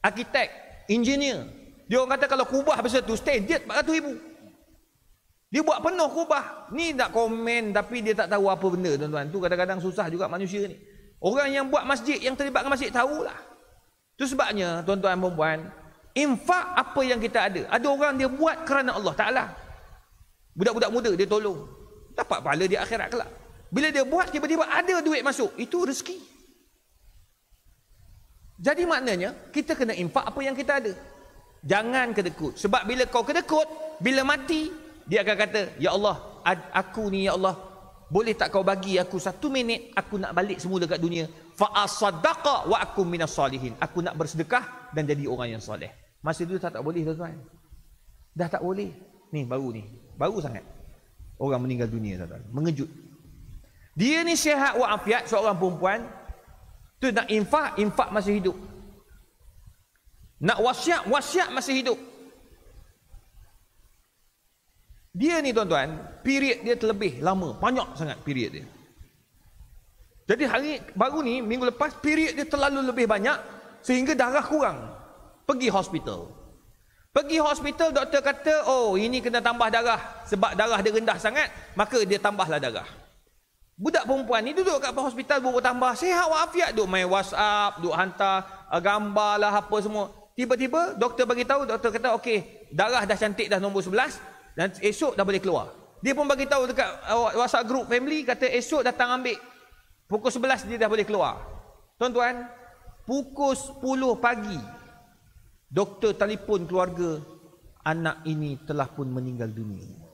arkitek, engineer. Dia orang kata kalau kubah besar tu standard 400,000. Dia buat penuh kubah. Ni nak komen tapi dia tak tahu apa benda, tuan-tuan. Tu kadang-kadang susah juga manusia ni. Orang yang buat masjid, yang terlibat dengan masjid tahulah. Tu sebabnya tuan-tuan dan puan, infak apa yang kita ada. Ada orang dia buat kerana Allah Ta'ala. Budak-budak muda dia tolong. Dapat pahala di akhirat kelak. Bila dia buat, tiba-tiba ada duit masuk. Itu rezeki. Jadi maknanya, kita kena infak apa yang kita ada. Jangan kedekut. Sebab bila kau kedekut, bila mati, dia akan kata, ya Allah, aku ni ya Allah, boleh tak kau bagi aku 1 minit, aku nak balik semula dekat dunia. Fa'asaddaqa wa akum minas salihin. Aku nak bersedekah dan jadi orang yang soleh. Masa dulu tak boleh, tuan-tuan. Dah tak boleh. Ni baru ni. Baru sangat. Orang meninggal dunia, tuan-tuan. Mengejut. Dia ni sihat wa'afiat, seorang perempuan. Tu nak infak masih hidup. Nak wasiat masih hidup. Dia ni tuan-tuan, period dia terlebih lama. Banyak sangat period dia. Jadi hari baru ni, minggu lepas, period dia terlalu lebih banyak. Sehingga darah kurang. Pergi hospital. Doktor kata, oh ini kena tambah darah. Sebab darah dia rendah sangat, maka dia tambahlah darah. Budak perempuan ni duduk kat hospital baru tambah. Sihat wa'afiat, duk main WhatsApp, duk hantar gambar lah apa semua. Tiba-tiba doktor bagi tahu, doktor kata okey, darah dah cantik dah nombor 11 dan esok dah boleh keluar. Dia pun bagi tahu dekat WhatsApp group family, kata esok datang ambil. Pukul 11 dia dah boleh keluar. Tuan-tuan, pukul 10 pagi doktor telefon keluarga, anak ini telah pun meninggal dunia.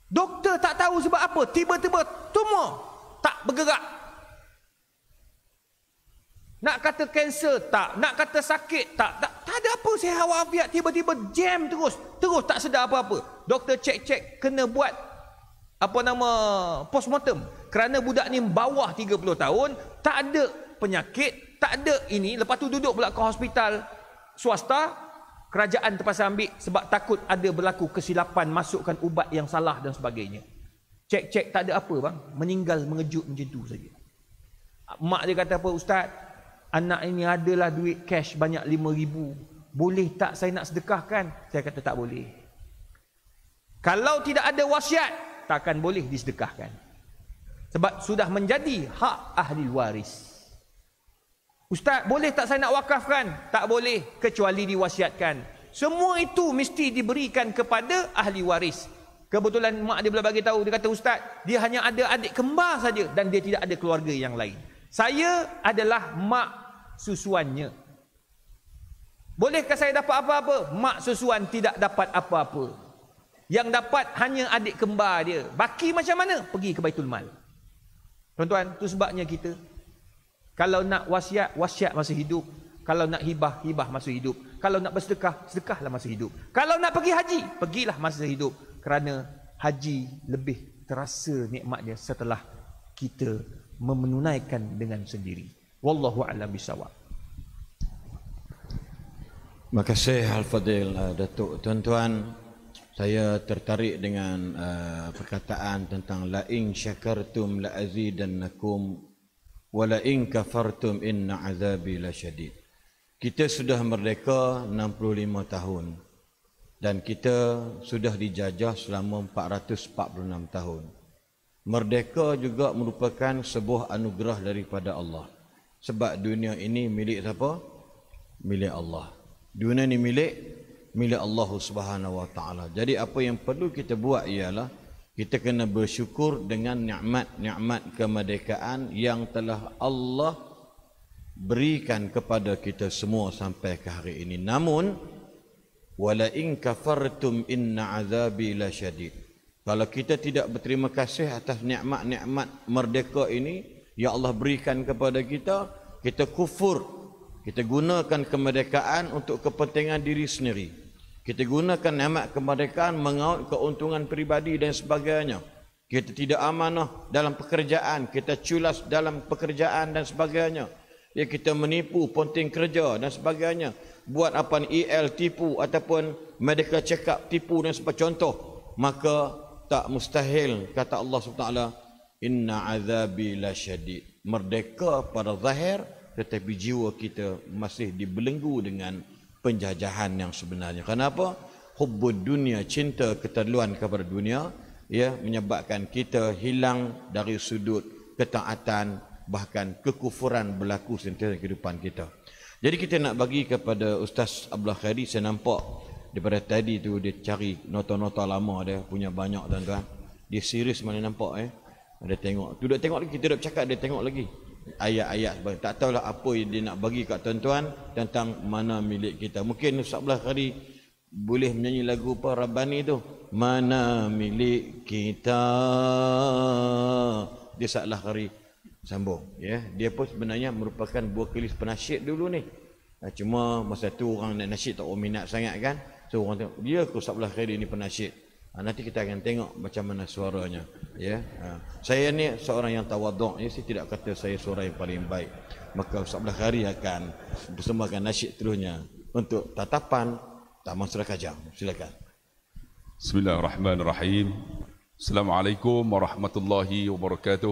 Doktor tak tahu sebab apa, tiba-tiba tumor tak bergerak. Nak kata kanser tak, nak kata sakit tak ada apa, sihat wa'afiat, tiba-tiba jam terus tak sedar apa-apa. Doktor cek kena buat postmortem, kerana budak ni bawah 30 tahun, tak ada penyakit, tak ada ini. Lepas tu duduk pula ke hospital swasta. Kerajaan terpaksa ambil sebab takut ada berlaku kesilapan, masukkan ubat yang salah dan sebagainya. Cek tak ada apa bang, meninggal mengejut macam tu saja. Mak dia kata apa, ustaz, anak ini adalah duit cash banyak 5,000. Boleh tak saya nak sedekahkan? Saya kata tak boleh. Kalau tidak ada wasiat, takkan boleh disedekahkan. Sebab sudah menjadi hak ahli waris. Ustaz, boleh tak saya nak wakafkan? Tak boleh, kecuali diwasiatkan. Semua itu mesti diberikan kepada ahli waris. Kebetulan mak dia pula bagi tahu, dia kata, ustaz, dia hanya ada adik kembar saja dan dia tidak ada keluarga yang lain. Saya adalah mak susuannya. Bolehkah saya dapat apa-apa? Mak susuan tidak dapat apa-apa. Yang dapat hanya adik kembar dia. Baki macam mana? Pergi ke Baitul Mal. Tuan-tuan, itu sebabnya kita, kalau nak wasiat masih hidup. Kalau nak hibah masih hidup. Kalau nak bersedekah, sedekahlah masih hidup. Kalau nak pergi haji, pergilah masih hidup. Kerana haji lebih terasa nikmatnya setelah kita menunaikan dengan sendiri. Wallahu a'lam bishawab. Terima kasih Al-Fadil Datuk. Tuan-tuan, saya tertarik dengan perkataan tentang la in syakartum la azidannakum wala in kafartum inna azabi lasyadid. Kita sudah merdeka 65 tahun dan kita sudah dijajah selama 446 tahun. Merdeka juga merupakan sebuah anugerah daripada Allah. Sebab dunia ini milik siapa? Milik Allah. Dunia ini milik Allah Subhanahu wa taala. Jadi apa yang perlu kita buat ialah kita kena bersyukur dengan nikmat-nikmat kemerdekaan yang telah Allah berikan kepada kita semua sampai ke hari ini. Namun wala in kafartum inna azabi lasyadid. Kalau kita tidak berterima kasih atas nikmat-nikmat merdeka ini yang Allah berikan kepada kita, kita kufur. Kita gunakan kemerdekaan untuk kepentingan diri sendiri. Kita gunakan nikmat kemerdekaan mengaut keuntungan peribadi dan sebagainya. Kita tidak amanah dalam pekerjaan, kita culas dalam pekerjaan dan sebagainya. Ya, kita menipu ponting kerja dan sebagainya. Buat apa ni EL tipu ataupun medical check up tipu dan sebagainya. Contoh, maka tak mustahil kata Allah SWT, inna azabi lasyadid. Merdeka pada zahir, tetapi jiwa kita masih dibelenggu dengan penjajahan yang sebenarnya. Kenapa? Hubbud dunia, cinta keterluan kepada dunia, ya, menyebabkan kita hilang dari sudut ketaatan, bahkan kekufuran berlaku sentiasa kehidupan kita. Jadi kita nak bagi kepada Ustaz Abdullah Khairi, saya nampak daripada tadi tu dia cari nota-nota lama dia, punya banyak tuan-tuan. Dia serius mana nampak Dia tengok. Tu dia tengok lagi, kita dah bercakap dia tengok lagi. Ayat-ayat, tak tahulah apa yang dia nak bagi kat tuan-tuan tentang mana milik kita. Mungkin Ustaz Abdullah Khairi boleh menyanyi lagu apa Rabbani tu, mana milik kita. Dia Abdullah Khairi sambung, ya. Dia pun sebenarnya merupakan buah kelis penasyid dulu ni. Cuma masa tu orang nak nasyid tak minat sangat kan. So orang tengok dia ke Ustaz Abdullah Khairi ni penasyid. Nanti kita akan tengok macam mana suaranya, ya. Saya ni seorang yang tawaduk, ya. Saya tidak kata saya suara yang paling baik. Maka Ustaz Abdullah Khairi akan bersembahkan nasyid terusnya untuk tatapan Taman Surakajang. Silakan. Bismillahirrahmanirrahim. Assalamualaikum warahmatullahi wabarakatuh.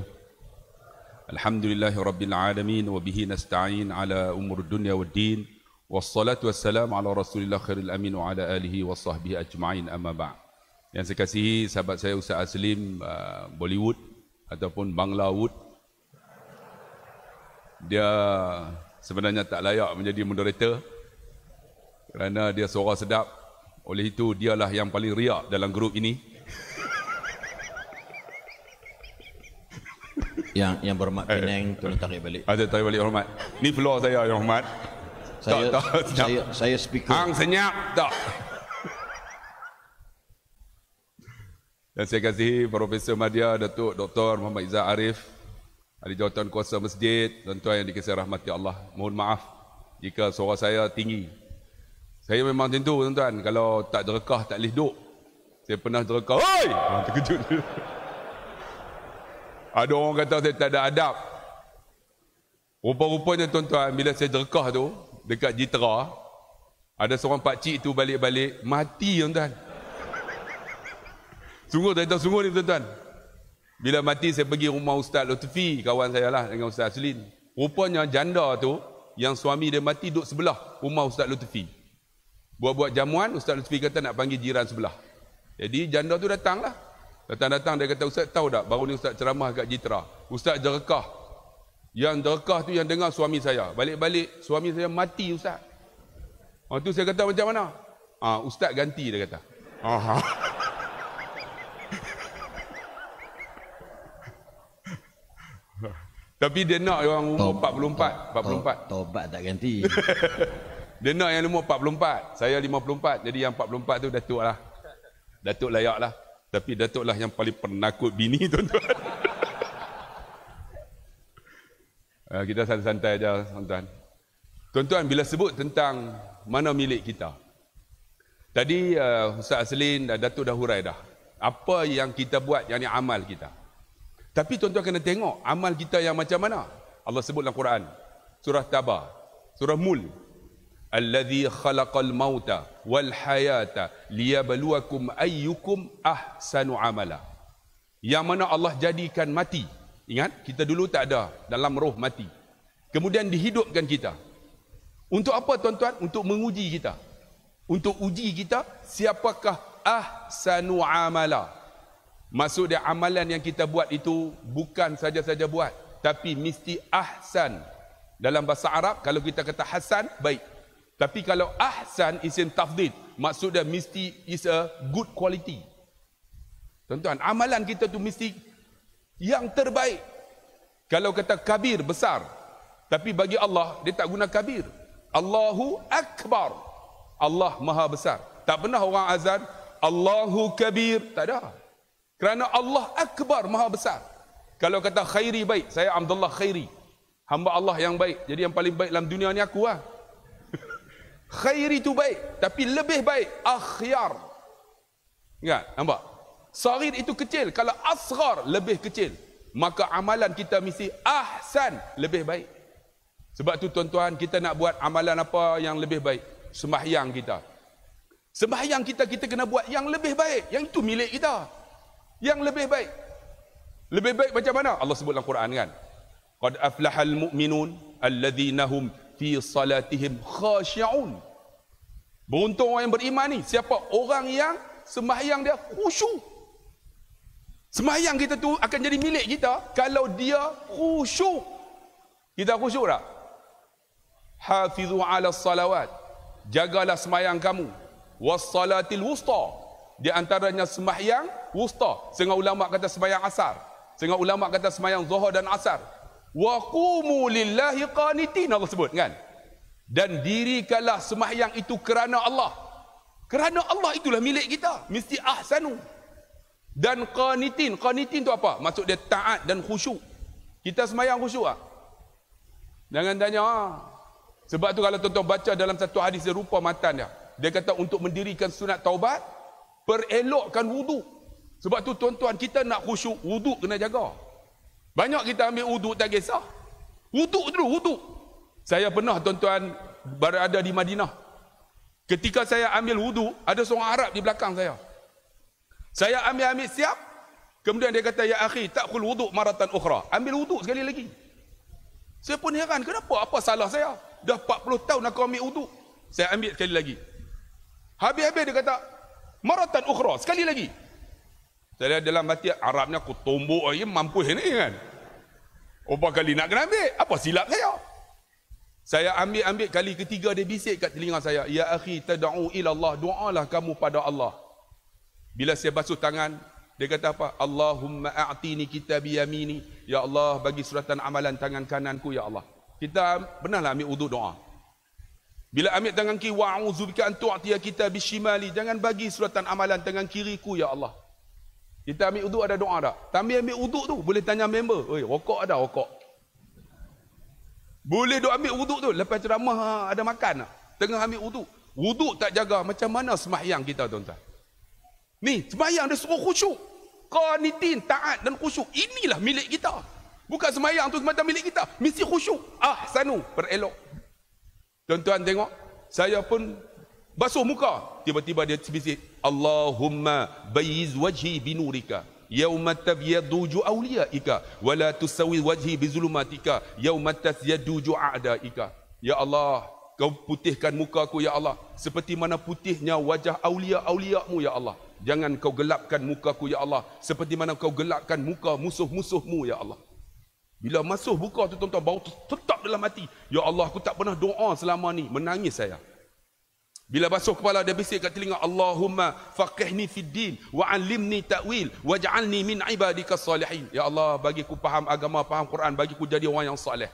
Alhamdulillahi rabbil alamin wa bihi nasta'in ala umur dunya waddin. Wassalatu wassalamu ala Rasulillah khairil amin wa ala alihi wa sahbihi ajma'in, amma ba'd. Yang saya kasihi sahabat saya Ustaz Aslim, Bollywood ataupun Banglawood, dia sebenarnya tak layak menjadi moderator kerana dia suara sedap. Oleh itu dialah yang paling riak dalam grup ini. Yang berhormat Penang, tolong tarik balik. Ada tarik balik, hormat. Ni floor saya, yang hormat. Saya speaker. Hang senyap tak? Dan saya kasihi Profesor Madya Datuk Dr. Muhammad Izzat Arif, ahli jawatan kuasa masjid, tuan-tuan yang dikasihi rahmati Allah. Mohon maaf jika suara saya tinggi. Saya memang tentu tuan-tuan, kalau tak derekah tak boleh duduk. Saya pernah derekah, oi! Terkejut. Ada orang kata saya tak ada adab. Rupa-rupanya tuan-tuan, bila saya derekah tu dekat Jitra, ada seorang pakcik tu balik-balik mati tuan-tuan. Sungguh tak tahu sungguh ni tuan-tuan. Bila mati saya pergi rumah Ustaz Lutfi, kawan saya lah dengan Ustaz Aslin. Rupanya janda tu yang suami dia mati duduk sebelah rumah Ustaz Lutfi. Buat-buat jamuan, Ustaz Lutfi kata nak panggil jiran sebelah. Jadi janda tu datang lah. Datang-datang dia kata, Ustaz tahu tak baru ni Ustaz ceramah kat Jitra. Ustaz derekah. Yang derekah tu yang dengar suami saya. Balik-balik suami saya mati Ustaz. Tu saya kata macam mana? Ustaz ganti dia kata. Tapi dia nak yang umur 44. Taubat tak ganti. Dia nak yang umur 44. Saya 54. Jadi yang 44 tu Datuk lah. Datuk layak lah. Tapi Datuk lah yang paling penakut bini tuan-tuan. Kita santai-santai aja tuan-tuan. Tuan-tuan, bila sebut tentang mana milik kita. Tadi Ustaz Aslin dan Datuk dah hurai dah. Apa yang kita buat, yang ni amal kita. Tapi tuan-tuan kena tengok amal kita yang macam mana. Allah sebut dalam Quran. Surah Taba. Surah Mul. Alladhi khalaqal mauta wal hayata liyabluwakum ayyukum ahsanu amala. Yang mana Allah jadikan mati. Ingat, kita dulu tak ada dalam roh mati. Kemudian dihidupkan kita. Untuk apa tuan-tuan? Untuk menguji kita. Untuk uji kita, siapakah ahsanu amala. Maksud dia amalan yang kita buat itu bukan saja-saja buat, tapi mesti ahsan. Dalam bahasa Arab, kalau kita kata hasan, baik. Tapi kalau ahsan isim tafdhil, maksud dia mesti is a good quality. Tuan-tuan, amalan kita tu mesti yang terbaik. Kalau kata kabir, besar. Tapi bagi Allah, dia tak guna kabir. Allahu Akbar. Allah Maha Besar. Tak pernah orang azan, Allahu Kabir. Tak ada. Kerana Allah Akbar, Maha Besar. Kalau kata Khairi baik, saya Abdullah Khairi. Hamba Allah yang baik. Jadi yang paling baik dalam dunia ni aku lah. Khair itu baik, tapi lebih baik akhyar. Ingat, nampak? Saghir itu kecil, kalau asghar lebih kecil. Maka amalan kita mesti ahsan, lebih baik. Sebab tu tuan-tuan, kita nak buat amalan apa yang lebih baik? Sembahyang kita. Sembahyang kita kena buat yang lebih baik. Yang itu milik kita. Yang lebih baik. Lebih baik macam mana? Allah sebut dalam Quran kan? Qad aflahal mu'minun alladhina hum fi salatihim khashi'un. Beruntung orang yang beriman ni. Siapa? Orang yang sembahyang dia khusyuk. Sembahyang kita tu akan jadi milik kita kalau dia khusyuk. Kita khusyuk tak? Hafizu ala salawat. Jagalah sembahyang kamu. Wassalatil wusta. Di antaranya sembahyang wusta. Setengah ulama kata sembahyang asar. Setengah ulama kata sembahyang zuhur dan asar. Wa qumu lillahi qanitin, Allah sebut kan? Dan dirikanlah sembahyang itu kerana Allah. Kerana Allah itulah milik kita. Mesti ahsanu. Dan qanitin. Qanitin tu apa? Maksud dia taat dan khusyuk. Kita sembahyang khusyuk tak? Jangan tanya. Sebab tu kalau tuan-tuan baca dalam satu hadis dia rupa matan dia. Dia kata untuk mendirikan sunat taubat, perelokkan wudu. Sebab tu tuan-tuan, kita nak khusyuk, wudu kena jaga. Banyak kita ambil wudu tak kisah. Wudu dulu, wudu. Saya pernah tuan-tuan berada di Madinah. Ketika saya ambil wudu, ada seorang Arab di belakang saya. Saya ambil siap. Kemudian dia kata, ya akhi, ta'khul wudu maratan ukhra. Ambil wudu sekali lagi. Saya pun heran, kenapa? Apa salah saya? Dah 40 tahun aku ambil wudu. Saya ambil sekali lagi. Habis-habis dia kata, maratan ukhra, sekali lagi. Saya dalam hati, Arabnya aku tombok lagi, mampu ni kan. Berapa kali nak kena ambil? Apa silap saya? Saya ambil kali ketiga, dia bisik kat telinga saya, ya akhi tad'u ila Allah, doalah kamu pada Allah. Bila saya basuh tangan, dia kata apa? Allahumma a'tini kitabi yamini. Ya Allah, bagi suratan amalan tangan kananku, ya Allah. Kita pernahlah ambil wudu doa. Bila ambil tangan kiri, wa'udzubika an tu'tiya kitabi shimali. Jangan bagi suratan amalan tangan kiriku, ya Allah. Kita ambil wudu ada doa tak? Ambil wudu tu, boleh tanya member. Oi, rokok ada rokok. Boleh duk ambil wudu tu, lepas ceramah ada makan tak? Tengah ambil wudu. Wudu tak jaga, macam mana sembahyang kita tuan-tuan? Ni, sembahyang dia suruh khusyuk. Qanitin, taat dan khusyuk. Inilah milik kita. Bukan sembahyang tu semata milik kita. Mesti khusyuk. Ahsanu, perelok. Tuan-tuan tengok, saya pun basuh muka. Tiba-tiba dia bisik, Allahumma bayyiz wajhi binurika. Yawma tabyaddu awliyaika wa la tusawi wajhi bizulumatika yawma tasyaddu a'daika. Ya Allah, kau putihkan mukaku ya Allah seperti mana putihnya wajah aulia-auliamu ya Allah. Jangan kau gelapkan mukaku ya Allah seperti mana kau gelapkan muka musuh-musuhmu ya Allah. Bila masuk buka tu tuan-tuan, bau tetap dalam hati. Ya Allah, aku tak pernah doa selama ni. Menangis saya. Bila basuh kepala, dia bisik kat telinga, Allahumma faqihni fid din wa 'allimni ta'wil waj'alni min ibadikas salihin. Ya Allah, bagi ku faham agama, faham Quran, bagi ku jadi orang yang soleh.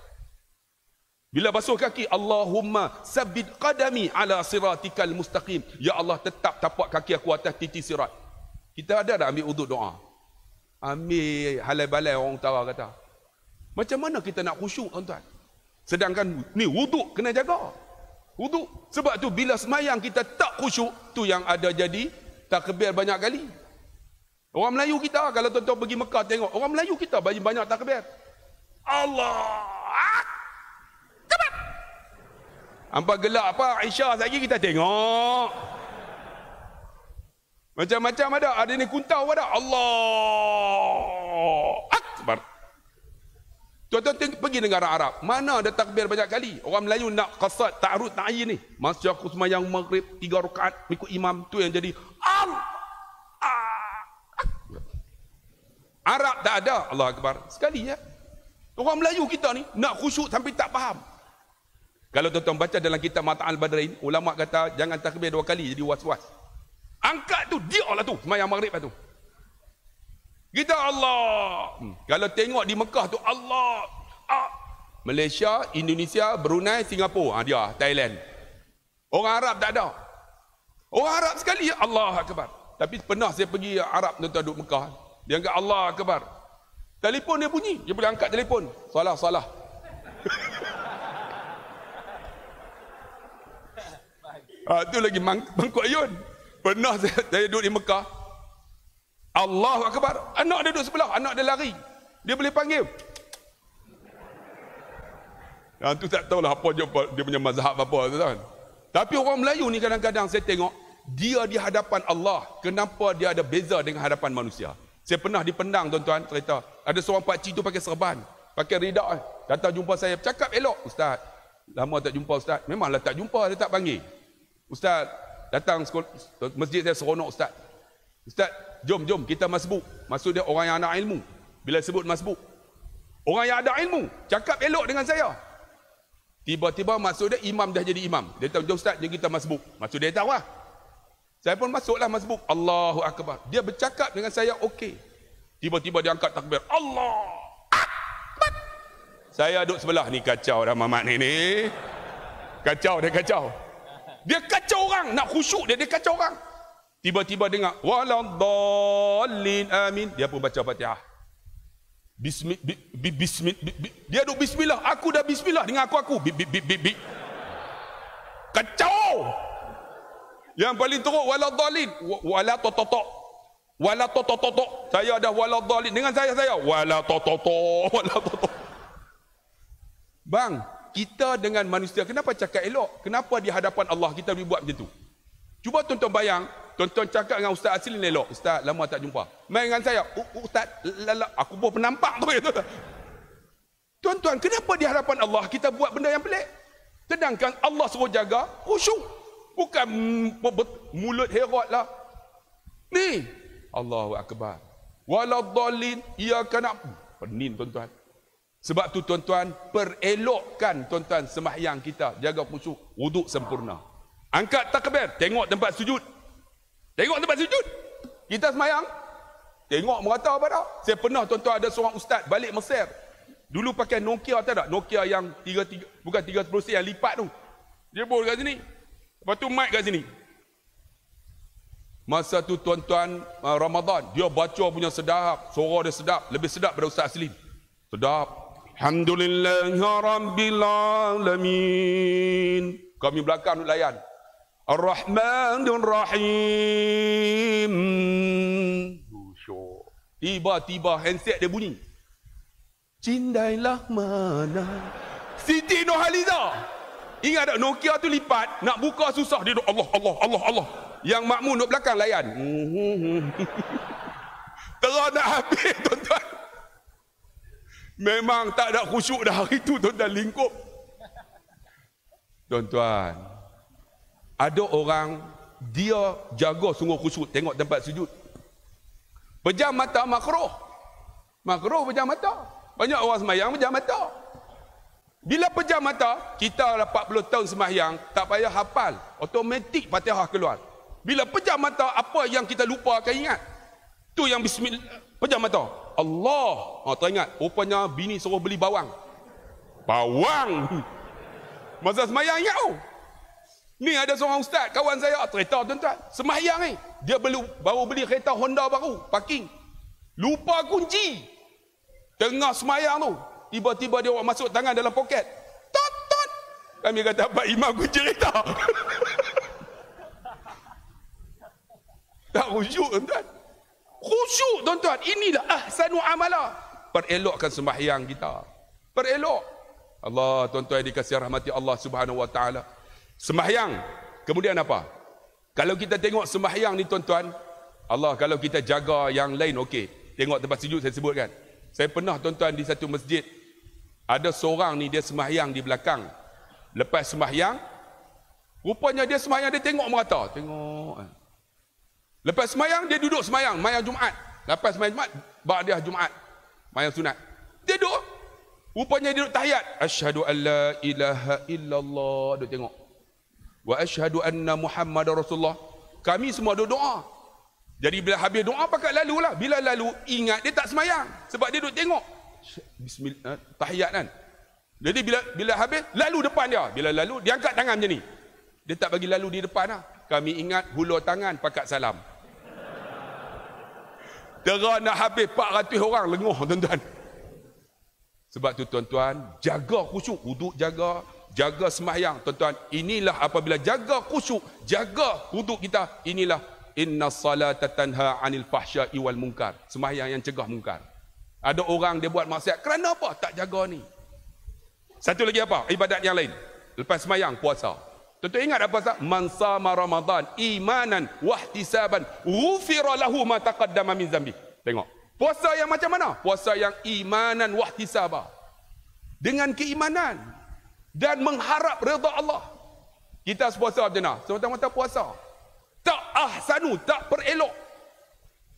Bila basuh kaki, Allahumma sabbit qadami ala siratikal mustaqim. Ya Allah, tetap tapak kaki aku atas titi sirat. Kita ada tak ambil uduk doa? Ambil halai balai orang utara kata. Macam mana kita nak khusyuk tuan-tuan? Sedangkan ni wuduk kena jaga. Wuduk. Sebab tu bila semayang kita tak khusyuk, tu yang ada jadi takbir banyak kali. Orang Melayu kita, kalau tuan-tuan pergi Mekah tengok, orang Melayu kita banyak takbir. Allah Akbar. Hampa gelak apa? Aisyah lagi kita tengok. Macam-macam ada. Ada ni kuntau ada. Allah Akbar. Tuan-tuan pergi negara Arab, mana ada takbir banyak kali? Orang Melayu nak qasad, ta'arud, ta'ayin ni. Masa aku semayang maghrib 3 rakaat ikut imam, tu yang jadi Arab tak ada. Allah Akbar. Sekali ya. Orang Melayu kita ni nak khusyuk sampai tak faham. Kalau tuan-tuan baca dalam kitab Mata'al Badrain, ulama kata jangan takbir 2 kali jadi was-was. Angkat tu, dia lah tu semayang maghrib lah tu. Kita Allah. Kalau tengok di Mekah tu Allah. Malaysia, Indonesia, Brunei, Singapura, dia Thailand. Orang Arab tak ada. Orang Arab sekali Allah Akbar. Tapi pernah saya pergi Arab tuan-tuan duduk Mekah. Dia angkat Allah Akbar. Telefon dia bunyi, dia boleh angkat telefon. Salah. Tu lagi mangkuk ayun. Pernah saya duduk di Mekah. Allahu Akbar. Anak dia duduk sebelah. Anak dia lari. Dia boleh panggil. Tu tak tahulah apa dia punya mazhab apa tu kan. Tapi orang Melayu ni kadang-kadang saya tengok dia di hadapan Allah. Kenapa dia ada beza dengan hadapan manusia? Saya pernah di Penang tuan-tuan cerita. Ada seorang pakcik tu pakai serban. Pakai ridak. Datang jumpa saya. Cakap elok. Ustaz. Lama tak jumpa Ustaz. Memanglah tak jumpa. Dia tak panggil. Ustaz. Datang masjid saya seronok Ustaz. Ustaz. Jom kita masbuk. Maksud dia orang yang ada ilmu. Bila sebut masbuk. Orang yang ada ilmu. Cakap elok dengan saya. Tiba-tiba maksud dia imam dah jadi imam. Dia tahu, jom Ustaz, jom kita masbuk. Maksud dia tahu lah. Saya pun masuklah masbuk. Allahu Akbar. Dia bercakap dengan saya, okey. Tiba-tiba dia angkat takbir. Allah Akbar. Saya duduk sebelah ni, kacau dah mamat ni. Kacau. Dia kacau orang. Nak khusyuk dia kacau orang. Tiba-tiba dengar. Waladdallin amin. Dia pun baca Fatihah. Dia duk bismillah, aku dah bismillah dengan aku. Kacau. Yang paling teruk waladhdallin, wala tototok. Saya dah waladhdallin dengan saya wala tototok. Bang, kita dengan manusia kenapa cakap elok? Kenapa di hadapan Allah kita boleh buat macam tu? Cuba tuan-tuan bayang, tuan-tuan cakap dengan Ustaz Aslin elok. Ustaz, lama tak jumpa. Main dengan saya. Ustaz, aku pun penampak tu. Tuan-tuan, kenapa di hadapan Allah kita buat benda yang pelik? Sedangkan Allah suruh jaga khusyuk. Bukan mulut herot lah. Ni. Allahu Akbar. Waladdallin. Ia kena. Penin tuan-tuan. Sebab tu tuan-tuan, perelokkan tuan-tuan sembahyang kita. Jaga khusyuk. Wuduk sempurna. Angkat takbir, tengok tempat sujud. Kita semayang, tengok merata apa dah. Saya pernah tuan-tuan ada seorang ustaz balik Mesir. Dulu pakai Nokia, tahu tak? Nokia yang 30 sen yang lipat tu. Dia boleh kat sini. Lepas tu mic kat sini. Masa tu tuan-tuan Ramadan, dia baca punya sedap, suara dia sedap, lebih sedap daripada Ustaz Aslim. Sedap. Alhamdulillahirabbil alamin. Kami belakang duk layan. Ar-Rahmanur Rahim. Tiba-tiba handset dia bunyi. Cindailah mana Siti Nurhaliza. Ingat tak Nokia tu lipat, nak buka susah, dia duk Allah. Yang makmum duk belakang layan. Terang nak habis tuan-tuan. Memang tak ada khusyuk dah hari tu tuan-tuan, lingkup. Tuan-tuan, ada orang dia jaga sungguh khusyuk, tengok tempat sujud. Pejam mata makruh. Makruh pejam mata. Banyak orang sembahyang pejam mata. Bila pejam mata, kita 40 tahun sembahyang, tak payah hafal, automatik Fatihah keluar. Bila pejam mata, apa yang kita lupa akan ingat? Tu yang bismillah, pejam mata. Allah. Teringat, rupanya bini suruh beli bawang. Bawang. Masa sembahyang ingat oh. Ni ada seorang ustaz, kawan saya, cerita tuan-tuan, sembahyang ni, dia baru beli kereta Honda baru, parking. Lupa kunci. Tengah sembahyang tu, tiba-tiba dia masuk tangan dalam poket. Tot. Kami kata, Pak Imam kunci kereta. Tak khusyuk tuan-tuan. Khusyuk tuan-tuan, inilah ahsanu amala. Perelokkan sembahyang kita. Perelok. Allah, tuan-tuan dikasihi rahmati Allah Subhanahu wa taala. Sembahyang. Kemudian apa? Kalau kita tengok sembahyang ni tuan-tuan, Allah, kalau kita jaga yang lain okey. Tengok tempat sujud saya sebutkan. Saya pernah tuan-tuan di satu masjid, ada seorang ni dia sembahyang di belakang. Lepas sembahyang, rupanya dia sembahyang, dia tengok merata. Tengok. Lepas sembahyang, dia duduk sembahyang. Sembahyang Jumaat. Lepas sembahyang Jumaat, ba'diyah Jumaat. Sembahyang sunat. Dia duduk. Rupanya dia duduk tahiyat. Asyhadu an la ilaha illallah. Duduk tengok. Wa asyhadu anna Muhammadar Rasulullah. Kami semua duduk doa. Jadi bila habis doa pakat lalu lah. Bila lalu ingat dia tak sembahyang. Sebab dia duduk tengok. Bismillah, tahiyat kan. Jadi bila habis lalu depan dia. Bila lalu dia angkat tangan macam ni. Dia tak bagi lalu di depan lah. Kami ingat hulur tangan pakat salam. Terang nak habis 400 orang lenguh tuan-tuan. Sebab tu tuan-tuan, jaga khusyuk, wuduk jaga, jaga sembahyang. Tuan-tuan, inilah apabila jaga khusyuk, jaga wuduk kita, inilah inna salata tanha 'anil fahsya'i wal munkar. Sembahyang yang cegah mungkar. Ada orang dia buat maksiat kerana apa? Tak jaga ni. Satu lagi apa? Ibadat yang lain. Lepas sembahyang, puasa. Tuan-tuan ingat apa puasa? Man sama Ramadan imanan wahtisaban ghufira lahu ma taqaddama min zambi. Tengok. Puasa yang macam mana? Puasa yang imanan wahtisaba. Dengan keimanan dan mengharap redha Allah. Kita puasa macam mana? Semata-mata puasa. Tak ahsanu, tak perelok.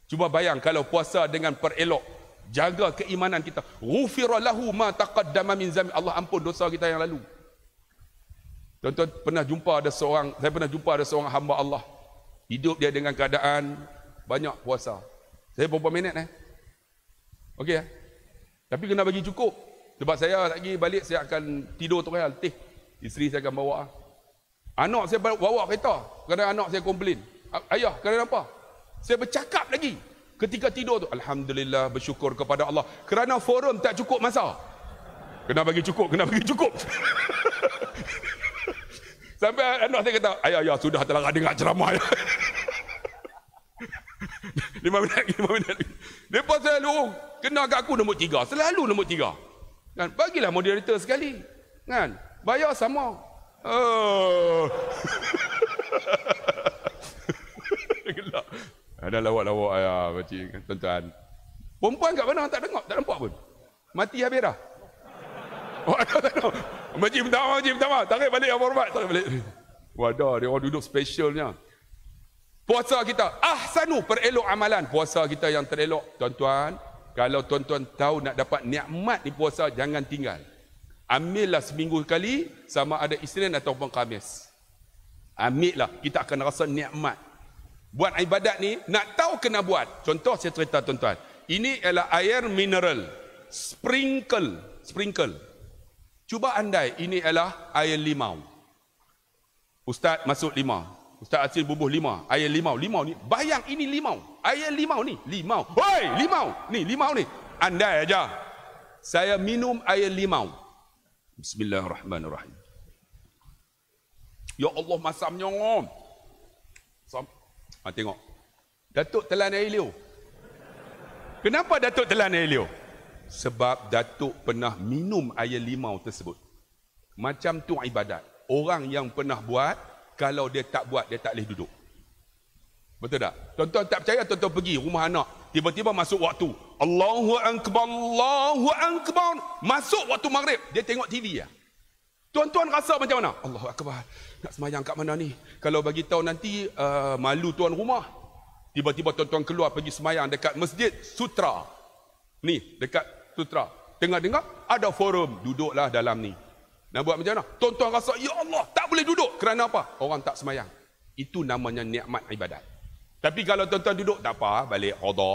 Cuba bayang kalau puasa dengan perelok, jaga keimanan kita. Ghufira lahu ma taqaddama min zambi. Allah ampun dosa kita yang lalu. Tuan-tuan pernah jumpa ada seorang, saya pernah jumpa ada seorang hamba Allah. Hidup dia dengan keadaan banyak puasa. Saya berapa minit Okey ya. Tapi kena bagi cukup. Sebab saya lagi balik saya akan tidur tu letih. Isteri saya akan bawa. Anak saya bawa kereta. Kerana anak saya komplain. Ayah, kerana apa? Saya bercakap lagi. Ketika tidur tu, alhamdulillah, bersyukur kepada Allah. Kerana forum tak cukup masa. Kena bagi cukup, kena bagi cukup. Sampai anak saya kata, ayah, sudah telah dengar ceramah. 5 minit. Lepas saya lalu, kena kat aku nombor 3. Selalu nombor 3. Kan? Bagilah moderator sekali. Kan? Bayar sama. Gelak. Ada lawak-lawak ayah makcik, tuan-tuan. Perempuan kat mana tak tengok, tak nampak pun. Mati habis dah. Oh, tak tahu. Makcik minta maaf. Tarik balik yang hormat, tarik balik. Wadah, dia orang duduk specialnya. Puasa kita, ahsanu, perelok amalan. Puasa kita yang terelok. Tuan-tuan, kalau tuan-tuan tahu nak dapat nikmat di puasa, jangan tinggal. Ambillah seminggu sekali, sama ada Isnin ataupun Khamis. Ambillah, kita akan rasa nikmat. Buat ibadat ni, nak tahu kena buat. Contoh saya cerita tuan-tuan. Ini ialah air mineral. Sprinkle. Cuba andai, ini ialah air limau. Ustaz masuk 5. Ustaz Asil bubuh 5. Air limau ni. Bayang ini limau. Air limau ni. Limau. Hoi, limau. Ni, limau ni. Andai aja. Saya minum air limau. Bismillahirrahmanirrahim. Ya Allah, masamnya. Tengok. Datuk telan air liur. Kenapa Datuk telan air liur? Sebab Datuk pernah minum air limau tersebut. Macam tu ibadat. Orang yang pernah buat, kalau dia tak buat, dia tak boleh duduk. Betul tak? Tuan-tuan tak percaya, tuan-tuan pergi rumah anak. Tiba-tiba masuk waktu. Allahu Akbar, Allahu Akbar. Masuk waktu maghrib. Dia tengok TV ya. Tuan-tuan rasa macam mana? Allahu Akbar. Nak semayang kat mana ni? Kalau bagi tahu nanti malu tuan rumah. Tiba-tiba tuan-tuan keluar pergi semayang dekat Masjid Sutra. Ni, dekat Sutra. Dengar-dengar, ada forum. Duduklah dalam ni. Nak buat macam mana? Tuan-tuan rasa, ya Allah, tak boleh duduk. Kerana apa? Orang tak semayang. Itu namanya nikmat ibadat. Tapi kalau tuan-tuan duduk, tak apa, balik qada.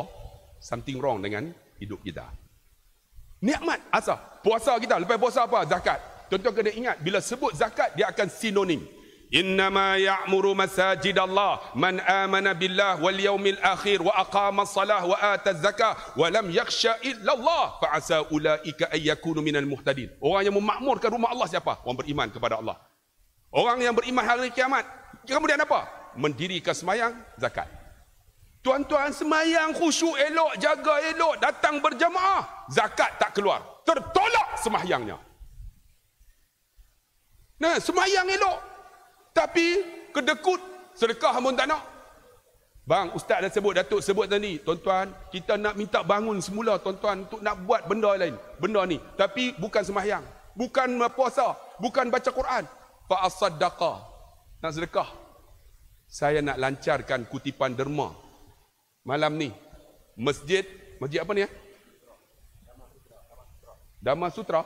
Something wrong dengan hidup kita. Nikmat asal. Puasa kita, lepas puasa apa? Zakat. Tuan-tuan kena ingat, bila sebut zakat, dia akan sinonim. Innama ya'muru masajid Allah man amana billah wal yaumil akhir wa aqama as-salah wa ata az-zakah wa lam yakhsha illa Allah fa asa ulaika ay yakunu minal muhtadin. Orang yang memakmurkan rumah Allah siapa? Orang beriman kepada Allah. Orang yang beriman hari kiamat. Kemudian apa? Mendirikan sembahyang, zakat. Tuan-tuan sembahyang khusyuk elok, jaga elok, datang berjamaah, zakat tak keluar. Tertolak sembahyangnya. Nah, sembahyang elok. Tapi kedekut sedekah pun tak nak. Bang, ustaz dah sebut, Datuk sebut tadi. Tuan-tuan, kita nak minta bangun semula tuan-tuan untuk nak buat benda lain. Benda ni. Tapi bukan sembahyang. Bukan puasa. Bukan baca Quran. Fa'asaddaqa. Nak sedekah. Saya nak lancarkan kutipan derma. Malam ni. Masjid apa ni ya? Dhamma Sutra.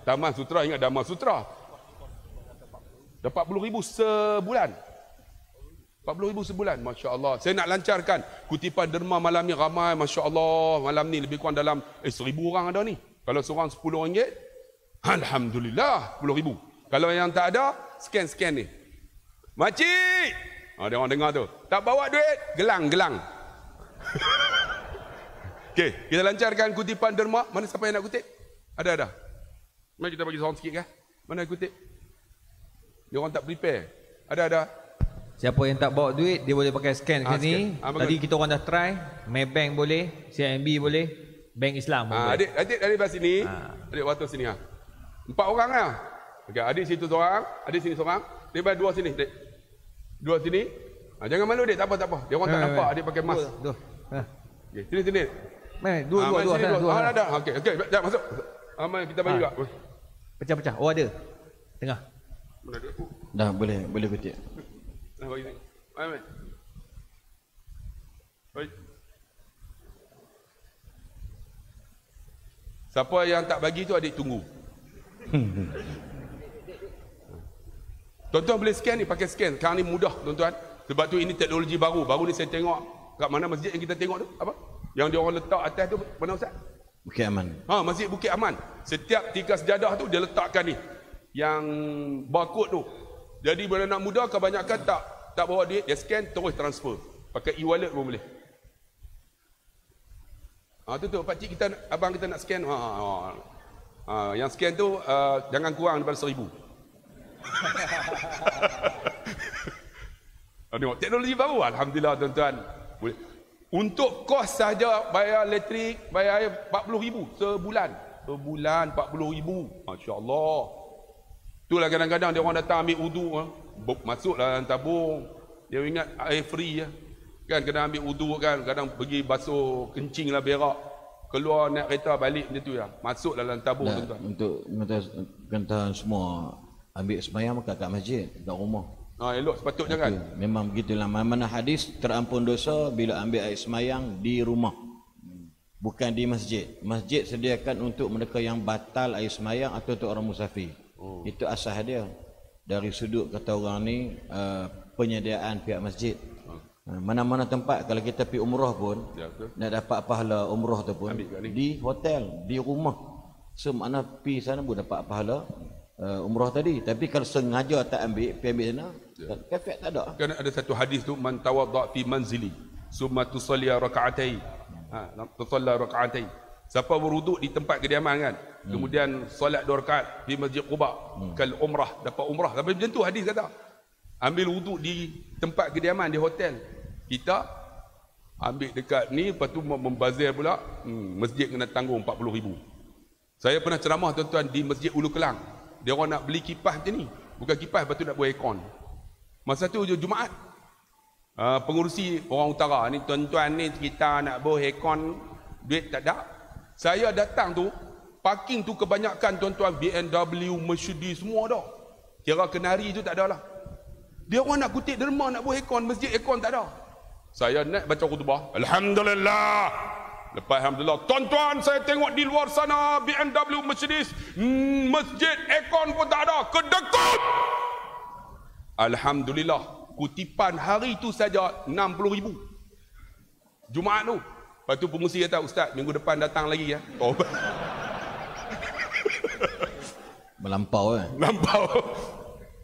Taman Sutra, ingat Dhamma Sutra. Dapat 40,000 sebulan. 40,000 sebulan, Masya Allah. Saya nak lancarkan kutipan derma malam ni ramai, Masya Allah. Malam ni lebih kurang dalam 1,000 orang ada ni. Kalau seorang RM10, Alhamdulillah 10,000. Kalau yang tak ada, scan ni. Makcik! Ada orang dengar tu. Tak bawa duit, gelang. Okey, kita lancarkan kutipan derma. Mana siapa yang nak kutip? Ada. Mari kita bagi seorang sikit kan? Mana kutip? Dia orang tak prepare. Ada. Siapa yang tak bawa duit, dia boleh pakai scan ke ni. Tadi kita orang dah try. Maybank boleh, CIMB boleh, Bank Islam boleh. Adik belah sini. Adik waktu sini. 4 orang lah. Okay, adik situ seorang, adik sini seorang. Dia belah 2 sini. Adik. 2 sini. Jangan malu dek, tak apa. Dia orang tak nampak adik pakai mask. Okay, sini. Dua. Ada. Okey, jap masuk. Amal kita bagi juga. Pecah-pecah. Oh ada. Tengah. Dah boleh kutip. Nah, bagi ni. Amal. Baik. Siapa yang tak bagi tu adik tunggu. Tuan-tuan boleh scan ni, pakai scan. Sekarang ni mudah tuan-tuan. Sebab tu ini teknologi baru. Baru ni saya tengok kat mana masjid yang kita tengok tu? Apa? Yang dia orang letak atas tu mana Ustaz? Bukit Aman. Masjid Bukit Aman. Setiap 3 sejadah tu dia letakkan ni. Yang barcode tu. Jadi bila nak mudah kebanyakan tak bawa duit, dia scan terus transfer. Pakai e-wallet pun boleh. Tu pak cik kita, abang kita nak scan. Yang scan tu jangan kurang daripada 1,000. Tengok teknologi baru, alhamdulillah tuan-tuan. Boleh. Untuk kos saja bayar elektrik, bayar air 40,000 sebulan. Sebulan 40,000. Masya-Allah. Itulah kadang-kadang dia orang datang ambil wudu, masuklah dalam tabung. Dia ingat air free kan, kena ambil wudu kan, kadang pergi basuh kencing lah berak. Keluar naik kereta balik macam tu masuk dalam tabung tuan-tuan. Untuk kata semua ambil sembahyang kat masjid, kat rumah. Elok sepatutnya kan. Memang begitulah. Mana hadis terampun dosa bila ambil air semayang di rumah, bukan di masjid. Masjid sediakan untuk mereka yang batal air semayang atau untuk orang musafir. Itu asas dia. Dari sudut kata orang ni penyediaan pihak masjid. Mana-mana tempat kalau kita pergi umrah pun nak dapat pahala umrah tu pun di hotel, di rumah. So mana pergi sana pun dapat pahala umrah tadi. Tapi kalau sengaja tak ambil sana, kafir tak ada. Kan ada satu hadis tu, man tawadda fi manzili summa tusalli raka'atai. Tusalla raka'atai. Siapa berwuduk di tempat kediaman kan, kemudian solat 2 rakaat di Masjid Quba, kal umrah, dapat umrah. Tapi macam tu hadis kata. Ambil wuduk di tempat kediaman di hotel. Kita ambil dekat ni, lepas tu membazir pula, masjid kena tanggung 40,000. Saya pernah ceramah tuan-tuan di Masjid Ulu Kelang. Dia orang nak beli kipas macam ni. Bukan kipas, lepas tu nak buat aircon. Masa tu Jumaat. Pengurusi orang utara ni, tuan-tuan ni kita nak buat aircon, duit tak ada. Saya datang tu, parking tu kebanyakan tuan-tuan BMW, Mercedes semua dah. Kira kenari tu tak ada lah. Dia orang nak kutip derma, nak buat aircon, masjid aircon tak ada. Saya naik baca khutbah, alhamdulillah. Lepas alhamdulillah, tuan-tuan saya tengok di luar sana BMW, Mercedes, masjid aircon pun tak ada, kedekut. Alhamdulillah, kutipan hari tu saja 60,000. Jumaat tu. Lepas tu pengurusi kata, Ustaz, minggu depan datang lagi ya. Melampau Melampau.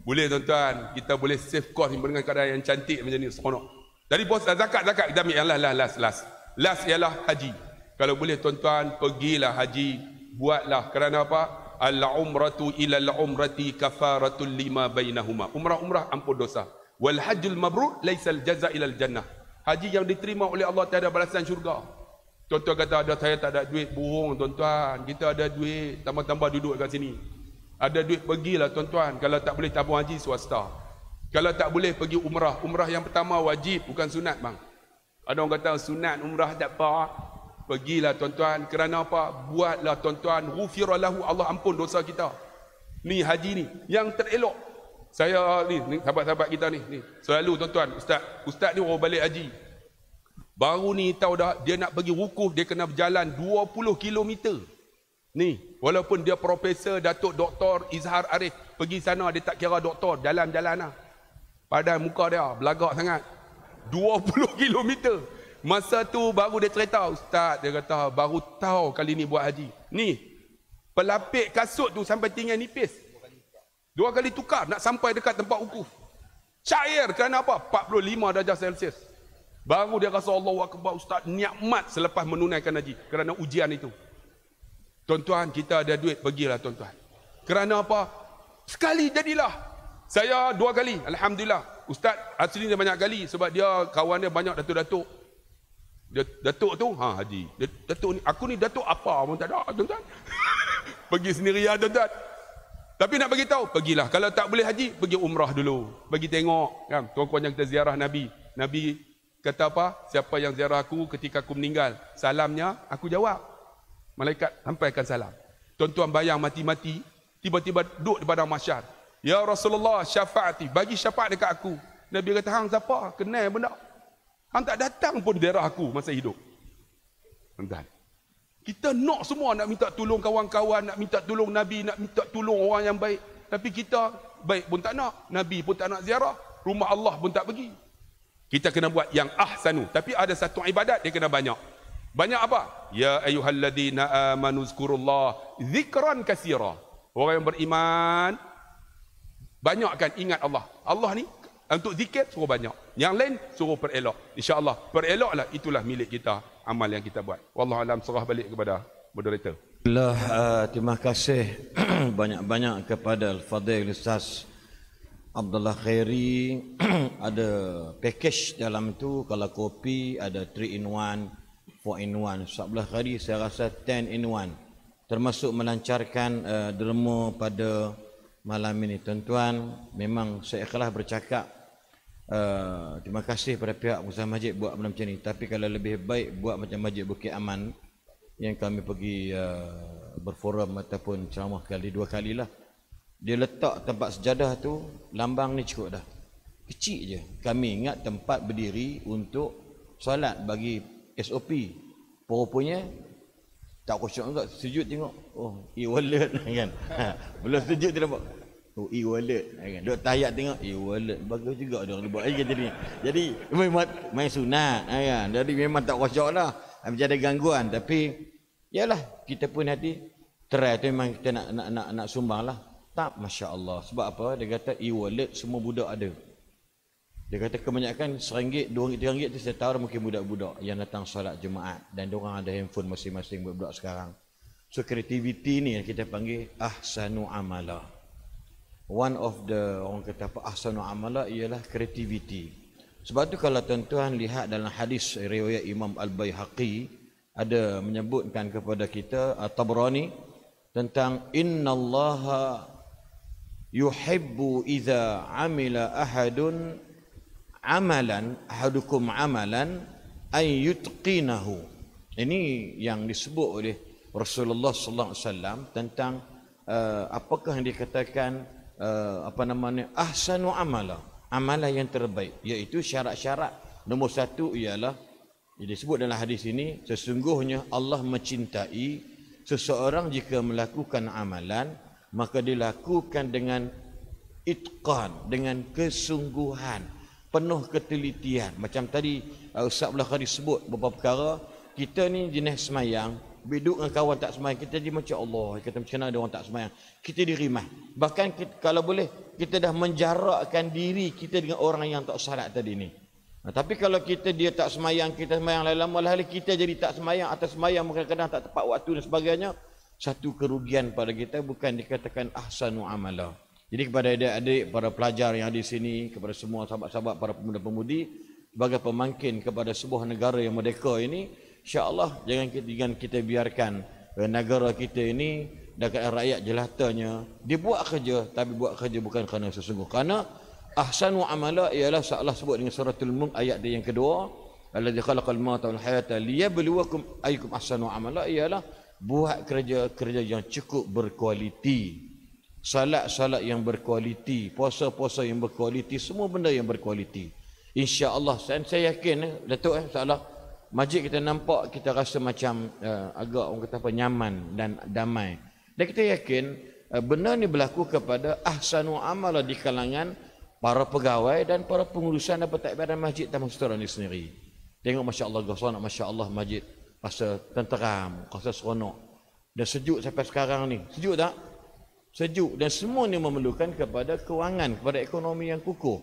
Boleh tuan-tuan, kita boleh save cost dengan keadaan yang cantik macam ni, seronok. Jadi bos zakat kita ambil yang last. Last ialah haji. Kalau boleh tuan-tuan, pergilah haji, buatlah. Kerana apa? Al-umratu ila al-umrati kafaratul lima bainahuma. Umrah ampun dosa. Wal hajjul mabrur laisa al-jaza ila al-jannah. Haji yang diterima oleh Allah tiada balasan syurga. Tuan-tuan kata saya tak ada duit, bohong tuan-tuan. Kita ada duit, tambah-tambah duduk kat sini. Ada duit pergilah tuan-tuan. Kalau tak boleh tabung haji swasta. Kalau tak boleh pergi umrah. Umrah yang pertama wajib, bukan sunat bang. Ada orang kata sunat umrah tak apa. Pergilah tuan-tuan. Kerana apa? Buatlah tuan-tuan. Ghufira lahu, Allah ampun dosa kita. Ni haji ni yang terelok. Saya ni sahabat-sahabat kita ni selalu tuan-tuan, ustaz ni orang balik haji. Baru ni tahu dah dia nak pergi wukuf, dia kena berjalan 20 km. Ni, walaupun dia profesor, Datuk Doktor Izhar Arif, pergi sana dia tak kira doktor, jalan-jalan lah. Padahal muka dia belagak sangat. 20 km. Masa tu baru dia cerita, Ustaz, dia kata baru tahu kali ni buat haji. Ni, pelapik kasut tu sampai tinggal nipis. 2 kali tukar nak sampai dekat tempat wukuf. Cair kerana apa? 45 darjah Celsius. Baru dia rasa Allahu Akbar, Ustaz, nikmat selepas menunaikan haji kerana ujian itu. Tuan-tuan, kita ada duit, pergilah tuan-tuan. Kerana apa? Sekali jadilah. Saya 2 kali, alhamdulillah. Ustaz asli dia banyak kali sebab dia kawan dia banyak datuk-datuk. Datuk tu haji. Datuk ni, aku ni datuk apa pun tak ada, tuan-tuan. Pergi sendirian, tuan-tuan. Tapi nak bagi tahu, pergilah. Kalau tak boleh haji, pergi umrah dulu. Bagi tengok kan, tuan-tuan yang kita ziarah Nabi. Nabi kata apa? Siapa yang ziarah aku ketika aku meninggal, salamnya aku jawab. Malaikat sampaikan salam. Tuan-tuan bayang mati-mati, tiba-tiba duduk di padang mahsyar. Ya Rasulullah, syafaati, bagi syafaat dekat aku. Nabi kata, hang siapa? Kenal benda. Hang tak datang pun daerah aku masa hidup. Tuan-tuan, kita nak semua nak minta tolong kawan-kawan, nak minta tolong Nabi, nak minta tolong orang yang baik. Tapi kita baik pun tak nak, Nabi pun tak nak ziarah, rumah Allah pun tak pergi. Kita kena buat yang ahsanu. Tapi ada satu ibadat dia kena banyak. Banyak apa? Ya ayyuhalladzina amanu zkurullah zikran katsira. Orang yang beriman banyakkan ingat Allah. Allah ni untuk zikir suruh banyak. Yang lain suruh perelok. Insya-Allah pereloklah, itulah milik kita, amal yang kita buat. Wallahu alam, serah balik kepada moderator. Terima kasih banyak-banyak kepada Al-Fadhil Ustaz Abdullah Khairi. Ada package dalam tu, kalau kopi ada 3 in 1, 4 in 1. Ustaz Abdullah Khairi saya rasa 10 in 1, termasuk melancarkan derma pada malam ini. Tuan-tuan, memang saya ikhlas bercakap, terima kasih pada pihak Muslim Masjid buat macam ni. Tapi kalau lebih baik buat macam Masjid Bukit Aman yang kami pergi berforum ataupun ceramah kali 2 kali lah. Dia letak tempat sejadah tu, lambang ni cukup dah, kecil je. Kami ingat tempat berdiri untuk solat bagi SOP. Rupanya tak khusyuk juga, sujud tengok, oh e-wallet kan. Belum sujud dia nampak, oh e-wallet kan. Duk tahiyat tengok e-wallet, bagus juga dia orang buat jadi memang main sunat kan. Jadi memang tak khusyuk lah, macam ada gangguan. Tapi yalah, kita pun nanti try tu, memang kita nak sumbang lah. Tak, Masya Allah. Sebab apa? Dia kata e-wallet semua budak ada. Dia kata kebanyakan RM1, RM2, RM3 tu saya tahu mungkin budak-budak yang datang solat Jumaat. Dan diorang ada handphone masing-masing budak-budak sekarang. So kreativiti ni yang kita panggil ahsanu amala. One of the, orang kata apa, ahsanu amala ialah kreativiti. Sebab tu kalau tuan-tuan lihat dalam hadis riwayat Imam Al-Baihaqi, ada menyebutkan kepada kita Tabrani tentang innallaha yuhibbu idza amila ahadukum amalan ay yutqinahu. Ini yang disebut oleh Rasulullah sallallahu alaihi wasallam tentang apakah yang dikatakan ahsanu amala, amalan yang terbaik, iaitu syarat-syarat. Nombor 1 ialah disebut dalam hadis ini, sesungguhnya Allah mencintai seseorang jika melakukan amalan maka dilakukan dengan itqan, dengan kesungguhan, penuh ketelitian. Macam tadi Ustaz Abdullah Khairi sebut beberapa perkara. Kita ni jenis semayang, duduk dengan kawan tak semayang, kita jadi macam Allah, kata macam mana ada orang tak semayang, kita dirimah. Bahkan kita, kalau boleh, kita dah menjarakkan diri kita dengan orang yang tak salat tadi ni. Tapi kalau kita dia tak semayang, kita semayang lama-lama, kita jadi tak semayang atau semayang kadang-kadang tak tepat waktu dan sebagainya, satu kerugian pada kita, bukan dikatakan ahsanu amala. Jadi kepada adik-adik, para pelajar yang ada di sini, kepada semua sahabat-sahabat, para pemuda-pemudi, sebagai pemangkin kepada sebuah negara yang merdeka ini, insya-Allah jangan kita biarkan negara kita ini dan rakyat jelatanya dia buat kerja, tapi buat kerja bukan kerana sesungguh. Kerana ahsanu amala ialah Allah sebut dengan suratul Mulk ayat dia yang kedua, allazi khalaqal mauta wal hayata liyabluwakum ayyukum ahsanu amala, ialah buat kerja yang cukup berkualiti, salat yang berkualiti, puasa yang berkualiti, semua benda yang berkualiti. Insya-Allah saya yakin Datuk insya-Allah masjid kita nampak, kita rasa macam agak orang kata apa, nyaman dan damai. Dan kita yakin benda ni berlaku kepada ahsanu amala di kalangan para pegawai dan para pengurusan dan pentadbiran masjid termasuk orang ini sendiri. Tengok masya-Allah, gosok masya-Allah masjid rasa tenteram, rasa seronok dan sejuk sampai sekarang ni. Sejuk tak? Sejuk. Dan semua ni memerlukan kepada kewangan, kepada ekonomi yang kukuh.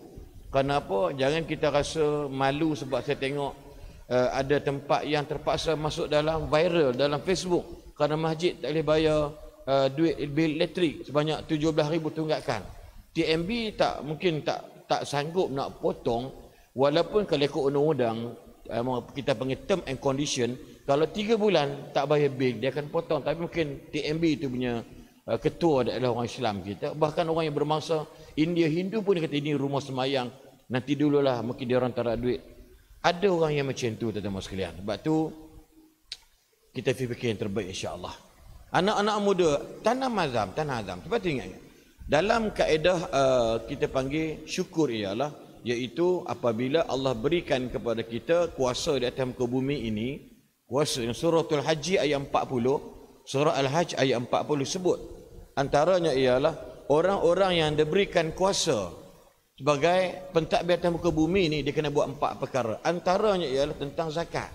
Kenapa? Jangan kita rasa malu sebab saya tengok ada tempat yang terpaksa masuk dalam viral dalam Facebook kerana masjid tak boleh bayar duit bil elektrik sebanyak 17,000 tunggakan. TMB mungkin tak sanggup nak potong, walaupun kalau ikut undang-undang kita panggil term and condition, kalau 3 bulan tak bayar bil dia akan potong. Tapi mungkin TMB itu punya ketua adalah orang Islam kita, bahkan orang yang bermangsa India Hindu pun dia kata ini rumah semayang, nanti dululah mungkin dia orang tak ada duit. Ada orang yang macam tu tuan-tuan sekalian. Sebab tu kita fikir yang terbaik insya-Allah. Anak-anak muda tanam azam. Sebab tu ingat, dalam kaedah kita panggil syukur ialah, iaitu apabila Allah berikan kepada kita kuasa di atas muka bumi ini, kuasa yang suratul Haji ayat 40, surah Al-Hajj ayat 40 sebut, antaranya ialah orang-orang yang diberikan kuasa sebagai pentadbir atas muka bumi ini, dia kena buat 4 perkara. Antaranya ialah tentang zakat.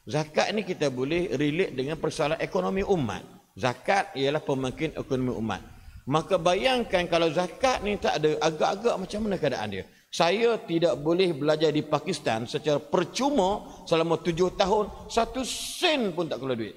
Zakat ni kita boleh relate dengan persoalan ekonomi umat. Zakat ialah pembangkit ekonomi umat. Maka bayangkan kalau zakat ni tak ada, agak-agak macam mana keadaan dia. Saya tidak boleh belajar di Pakistan secara percuma selama 7 tahun, 1 sen pun tak keluar duit.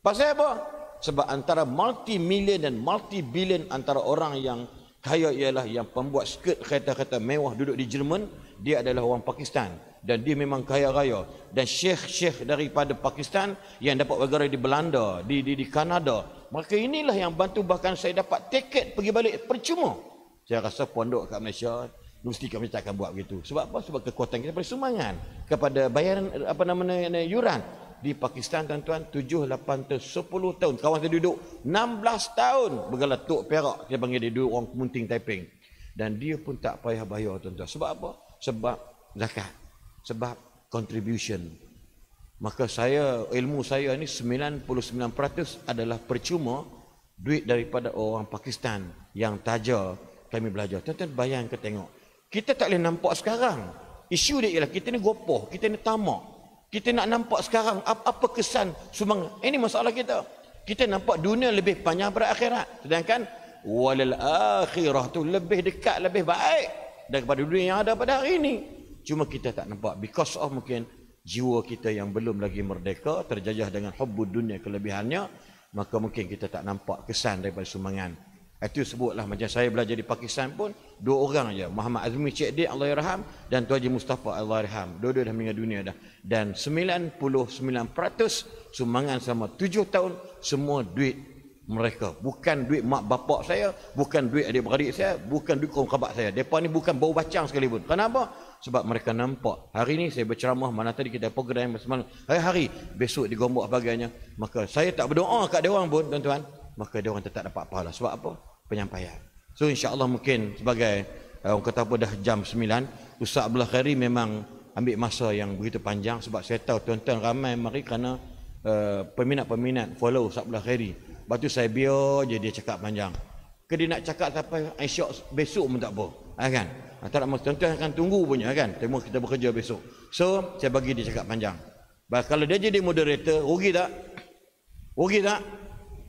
Pasal apa? Sebab antara multi-million dan multi-billion antara orang yang kaya ialah yang pembuat skirt kereta-kereta mewah duduk di Jerman, dia adalah orang Pakistan. Dan dia memang kaya raya. Dan syekh-syekh daripada Pakistan yang dapat bergerak di Belanda, di Kanada. Maka inilah yang bantu, bahkan saya dapat tiket pergi balik percuma. Saya rasa pondok kat Malaysia, mesti kami tak akan buat begitu. Sebab apa? Sebab kekuatan kita pada sumbangan, kepada bayaran yuran. Di Pakistan tuan-tuan 7, 8, 10 tahun. Kawan saya duduk 16 tahun bergalatuk perak. Dia panggil dia duduk orang Kemunting Taiping. Dan dia pun tak payah bayar tuan-tuan. Sebab apa? Sebab zakat. Sebab contribution. Maka ilmu saya ni 99% adalah percuma, duit daripada orang Pakistan yang taja kami belajar. Tuan-tuan bayangkan tengok. Kita tak boleh nampak sekarang. Isu dia ialah kita ni gopoh, kita ni tamak. Kita nak nampak sekarang apa kesan sumbangan. Ini masalah kita. Kita nampak dunia lebih panjang daripada akhirat. Sedangkan walal akhirah tu lebih dekat, lebih baik daripada dunia yang ada pada hari ini. Cuma kita tak nampak because of mungkin jiwa kita yang belum lagi merdeka, terjajah dengan hubbud dunia kelebihannya, maka mungkin kita tak nampak kesan daripada sumbangan. Itu sebutlah macam saya belajar di Pakistan pun 2 orang aja, Muhammad Azmi Cik Dik Allahyarham dan Tuan Haji Mustafa Allahyarham. Dua-dua dah meninggal dunia dah. Dan 99% sumbangan selama 7 tahun semua duit mereka. Bukan duit mak bapak saya, bukan duit adik-beradik saya, bukan duit kaum kerabat saya. Depa ni bukan bau bacang sekalipun. Kenapa? Sebab mereka nampak. Hari ni saya berceramah, mana tadi kita program semalam. Hari-hari besok digombok sebagainya. Maka saya tak berdoa kat dia orang pun tuan-tuan. Maka dia orang tetap dapat pahala. Sebab apa? Penyampaian. So insya-Allah mungkin sebagai orang kata apa dah jam 9, Ustaz Abdullah Khairi memang ambil masa yang begitu panjang sebab saya tahu tuan-tuan ramai mari kerana peminat-peminat follow Ustaz Abdullah Khairi. Lepas tu saya biar je dia cakap panjang. Ke dia nak cakap sampai esok besok pun tak apa. Kan? Tak nak tuan-tuan akan tunggu punya kan. Temu kita bekerja besok. So saya bagi dia cakap panjang. Kalau dia jadi moderator, rugi tak? Rugi tak?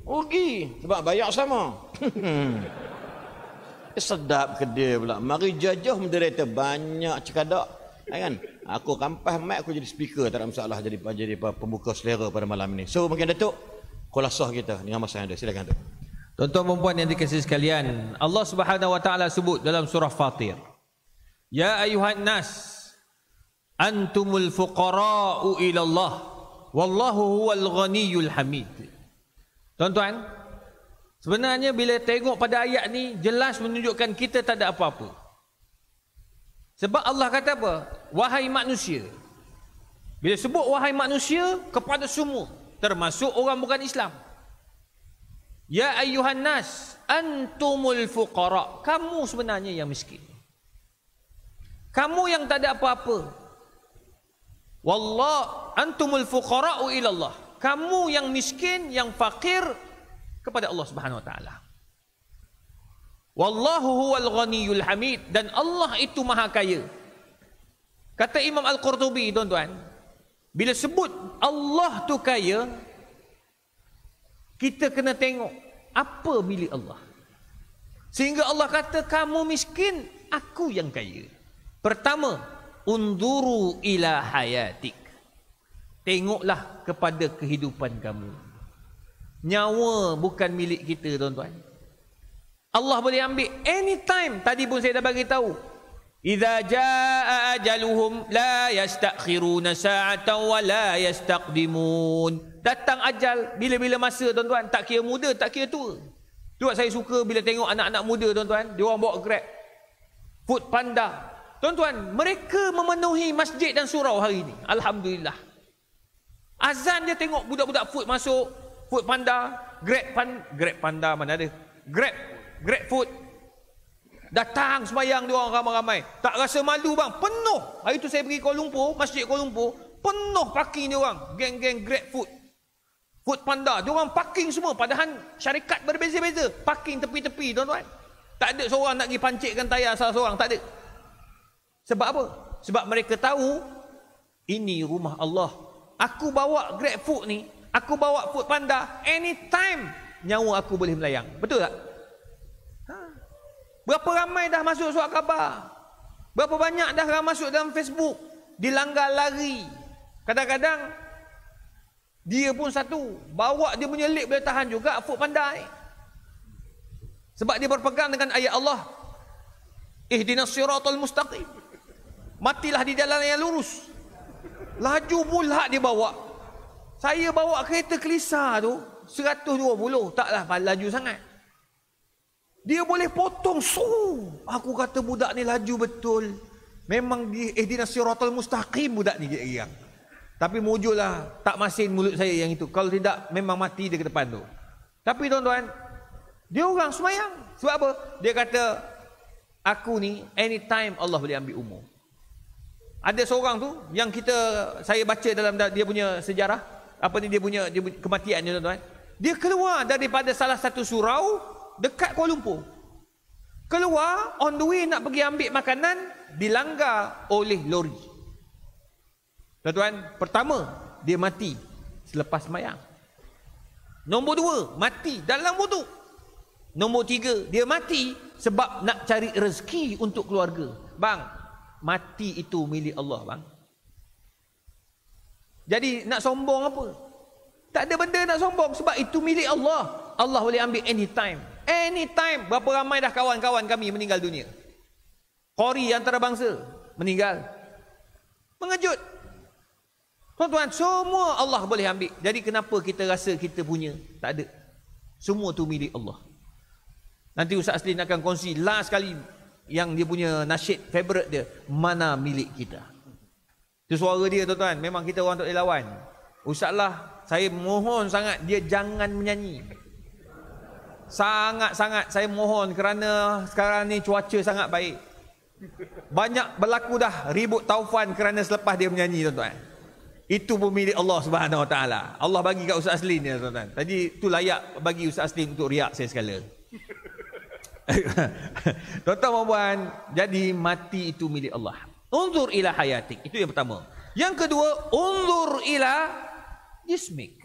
Rugi. Sebab bayar sama. Sedap ke dia pula. Mari jajah moderator banyak cekadak. Kan? Aku kampas mic, aku jadi speaker, tak ada masalah jadi pembuka selera pada malam ini. So mungkin Datuk khulasah kita dengan masa yang ada. Silakan Datuk. Tuan-tuan dan puan yang dikasihi sekalian, Allah Subhanahu wa taala sebut dalam surah Fatir. Ya ayuhan nas antumul fuqara'u ila Allah wallahu huwal ghaniyyul hamid. Tuan-tuan, sebenarnya bila tengok pada ayat ni jelas menunjukkan kita tak ada apa-apa. Sebab Allah kata apa? Wahai manusia. Bila sebut wahai manusia kepada semua, termasuk orang bukan Islam. Ya ayyuhan nas antumul fuqara. Kamu sebenarnya yang miskin. Kamu yang tak ada apa-apa. Wallah antumul fuqara'u ila Allah. Kamu yang miskin, yang fakir kepada Allah Subhanahu wa taala. Wallahu huwal ghaniyyul hamid, dan Allah itu maha kaya. Kata Imam Al-Qurtubi tuan-tuan, bila sebut Allah tu kaya, kita kena tengok apa milik Allah. Sehingga Allah kata kamu miskin, aku yang kaya. Pertama, unduru ila hayatik. Tengoklah kepada kehidupan kamu. Nyawa bukan milik kita, tuan-tuan. Allah boleh ambil anytime. Tadi pun saya dah bagi tahu. Idza jaa ajaluhum la yastakhiruna sa'atan wa la yastaqdimun. Datang ajal bila-bila masa, tuan-tuan. Tak kira muda, tak kira tua. Tu saya suka bila tengok anak-anak muda, tuan-tuan. Dia orang bawa Grab, Food Panda. Tuan-tuan, mereka memenuhi masjid dan surau hari ini. Alhamdulillah. Azan dia tengok budak-budak food masuk, Food Panda, Grab Panda mana ada? Grab Food. Datang sembahyang dia orang ramai-ramai. Tak rasa malu bang, penuh. Hari tu saya pergi Kuala Lumpur, Masjid Kuala Lumpur, penuh parking dia orang. Geng-geng Grab Food Panda, dia orang parking semua. Padahal syarikat berbeza-beza. Parking tepi-tepi, tuan-tuan. Tak ada seorang nak pergi pancitkan tayar salah seorang, tak ada. Sebab apa? Sebab mereka tahu ini rumah Allah. Aku bawa Grab Food ni, aku bawa Food Panda, anytime nyawa aku boleh melayang. Betul tak? Berapa ramai dah masuk surat khabar? Berapa banyak dah masuk dalam Facebook? Dilanggar lari. Kadang-kadang dia pun satu, bawa dia punya lip boleh tahan juga Food Panda ni. Sebab dia berpegang dengan ayat Allah. Ihdinas siratal mustaqim. Matilah di jalan yang lurus. Laju pula dia bawa. Saya bawa kereta Kelisa tu 120, taklah laju sangat. Dia boleh potong. Aku kata budak ni laju betul. Memang ihdinas siratal mustaqim budak ni kira-kira. Tapi mujurlah, tak masin mulut saya yang itu. Kalau tidak, memang mati dia ke depan tu. Tapi tuan-tuan, dia orang semayang. Sebab apa? Dia kata, aku ni anytime Allah boleh ambil umur. Ada seorang tu yang saya baca dalam dia punya sejarah, apa ni dia punya kematian dia, tuan-tuan. Dia keluar daripada salah satu surau dekat Kuala Lumpur. Keluar on the way nak pergi ambil makanan, dilanggar oleh lori. Tuan-tuan, pertama dia mati selepas sembahyang. Nombor 2, mati dalam wuduk. Nombor 3, dia mati sebab nak cari rezeki untuk keluarga. Bang, mati itu milik Allah, bang. Jadi nak sombong apa? Tak ada benda nak sombong sebab itu milik Allah. Allah boleh ambil anytime. Anytime. Berapa ramai dah kawan-kawan kami meninggal dunia. Qori antarabangsa meninggal. Mengejut. Tuan-tuan, semua Allah boleh ambil. Jadi kenapa kita rasa kita punya? Tak ada. Semua tu milik Allah. Nanti Ustaz Aslin akan kongsi last kali yang dia punya nasyid favorite dia, mana milik kita. Itu suara dia, tuan-tuan. Memang kita orang tak boleh lawan. Ustaz lah, saya mohon sangat dia jangan menyanyi. Sangat-sangat saya mohon, kerana sekarang ni cuaca sangat baik. Banyak berlaku dah ribut taufan kerana selepas dia menyanyi, tuan-tuan. Itu pun milik Allah Subhanahu Wa Taala. Allah bagi kat Ustaz Aslin ya, tuan-tuan. Tadi tu layak bagi Ustaz Aslin untuk riak saya sekala. Tuan-tuan dan puan, jadi mati itu milik Allah. Unzur ila hayatik. Itu yang pertama. Yang kedua, unzur ila jismik.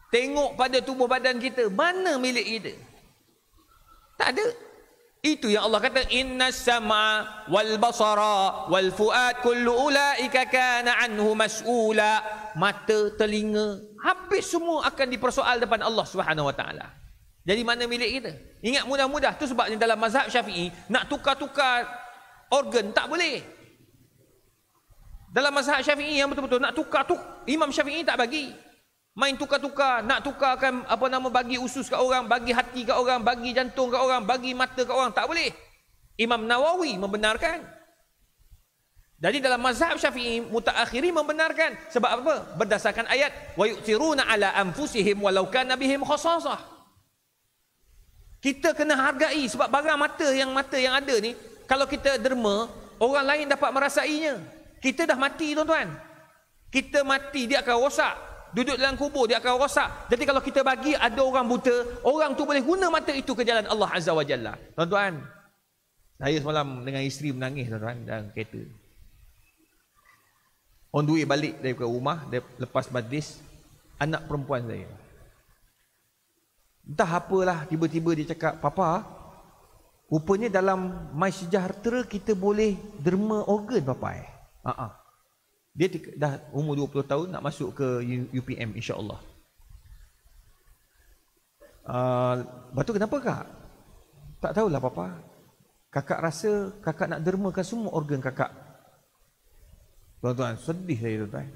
Tengok pada tubuh badan kita, mana milik kita? Tak ada. Itu yang Allah kata, innas sam'a wal basara wal fuad kullu ulaika kana anhu mas'ula. Mata, telinga, habis semua akan dipersoal depan Allah Subhanahu Wa Taala. Jadi mana milik kita? Ingat, mudah-mudah. Tu sebabnya dalam mazhab Syafi'i nak tukar-tukar organ tak boleh. Dalam mazhab Syafi'i yang betul-betul nak tukar, Imam Syafi'i tak bagi. Main tukar-tukar, nak tukarkan bagi usus kat orang, bagi hati kat orang, bagi jantung kat orang, bagi mata kat orang, tak boleh. Imam Nawawi membenarkan. Jadi dalam mazhab Syafi'i, mutaakhirin membenarkan. Sebab apa? Berdasarkan ayat, wa yu'thiruna ala anfusihim walau kana bihim khassasah. Kita kena hargai sebab barang mata yang ada ni, kalau kita derma, orang lain dapat merasainya. Kita dah mati, tuan-tuan. Kita mati, dia akan rosak. Duduk dalam kubur, dia akan rosak. Jadi kalau kita bagi ada orang buta, orang tu boleh guna mata itu ke jalan Allah Azza wa Jalla. Tuan-tuan, saya semalam dengan isteri menangis, tuan-tuan, dalam kereta. On the way balik daripada rumah, lepas majlis, anak perempuan saya, entah apalah, tiba-tiba dia cakap, Papa, rupanya dalam My Sejahtera kita boleh derma organ, Papa. Dia dah umur 20 tahun nak masuk ke UPM, insya-Allah. Lepas tu kenapa kak? Tak tahulah papa. Kakak rasa kakak nak dermakan semua organ kakak. Tuan-tuan, sedih saya tuan-tuan.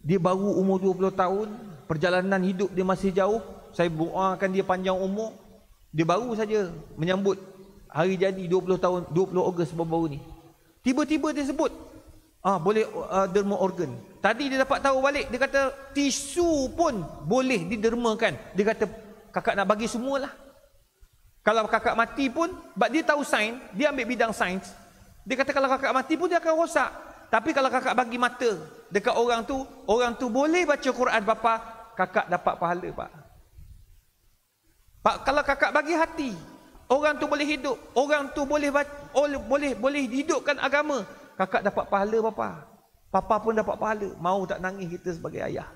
Dia baru umur 20 tahun, perjalanan hidup dia masih jauh. Saya doakan dia panjang umur. Dia baru saja menyambut hari jadi 20 tahun, 20 Ogos baru-baru ni. Tiba-tiba dia sebut, boleh derma organ. Tadi dia dapat tahu balik, dia kata tisu pun boleh didermakan. Dia kata kakak nak bagi semualah. Kalau kakak mati pun, sebab dia tahu sains, dia ambil bidang sains. Dia kata kalau kakak mati pun dia akan rosak. Tapi kalau kakak bagi mata dekat orang tu boleh baca Quran papa, kakak dapat pahala pak. Pak, kalau kakak bagi hati, orang tu boleh hidup, orang tu boleh hidupkan agama, kakak dapat pahala papa. Papa pun dapat pahala. Mau tak nangis kita sebagai ayah?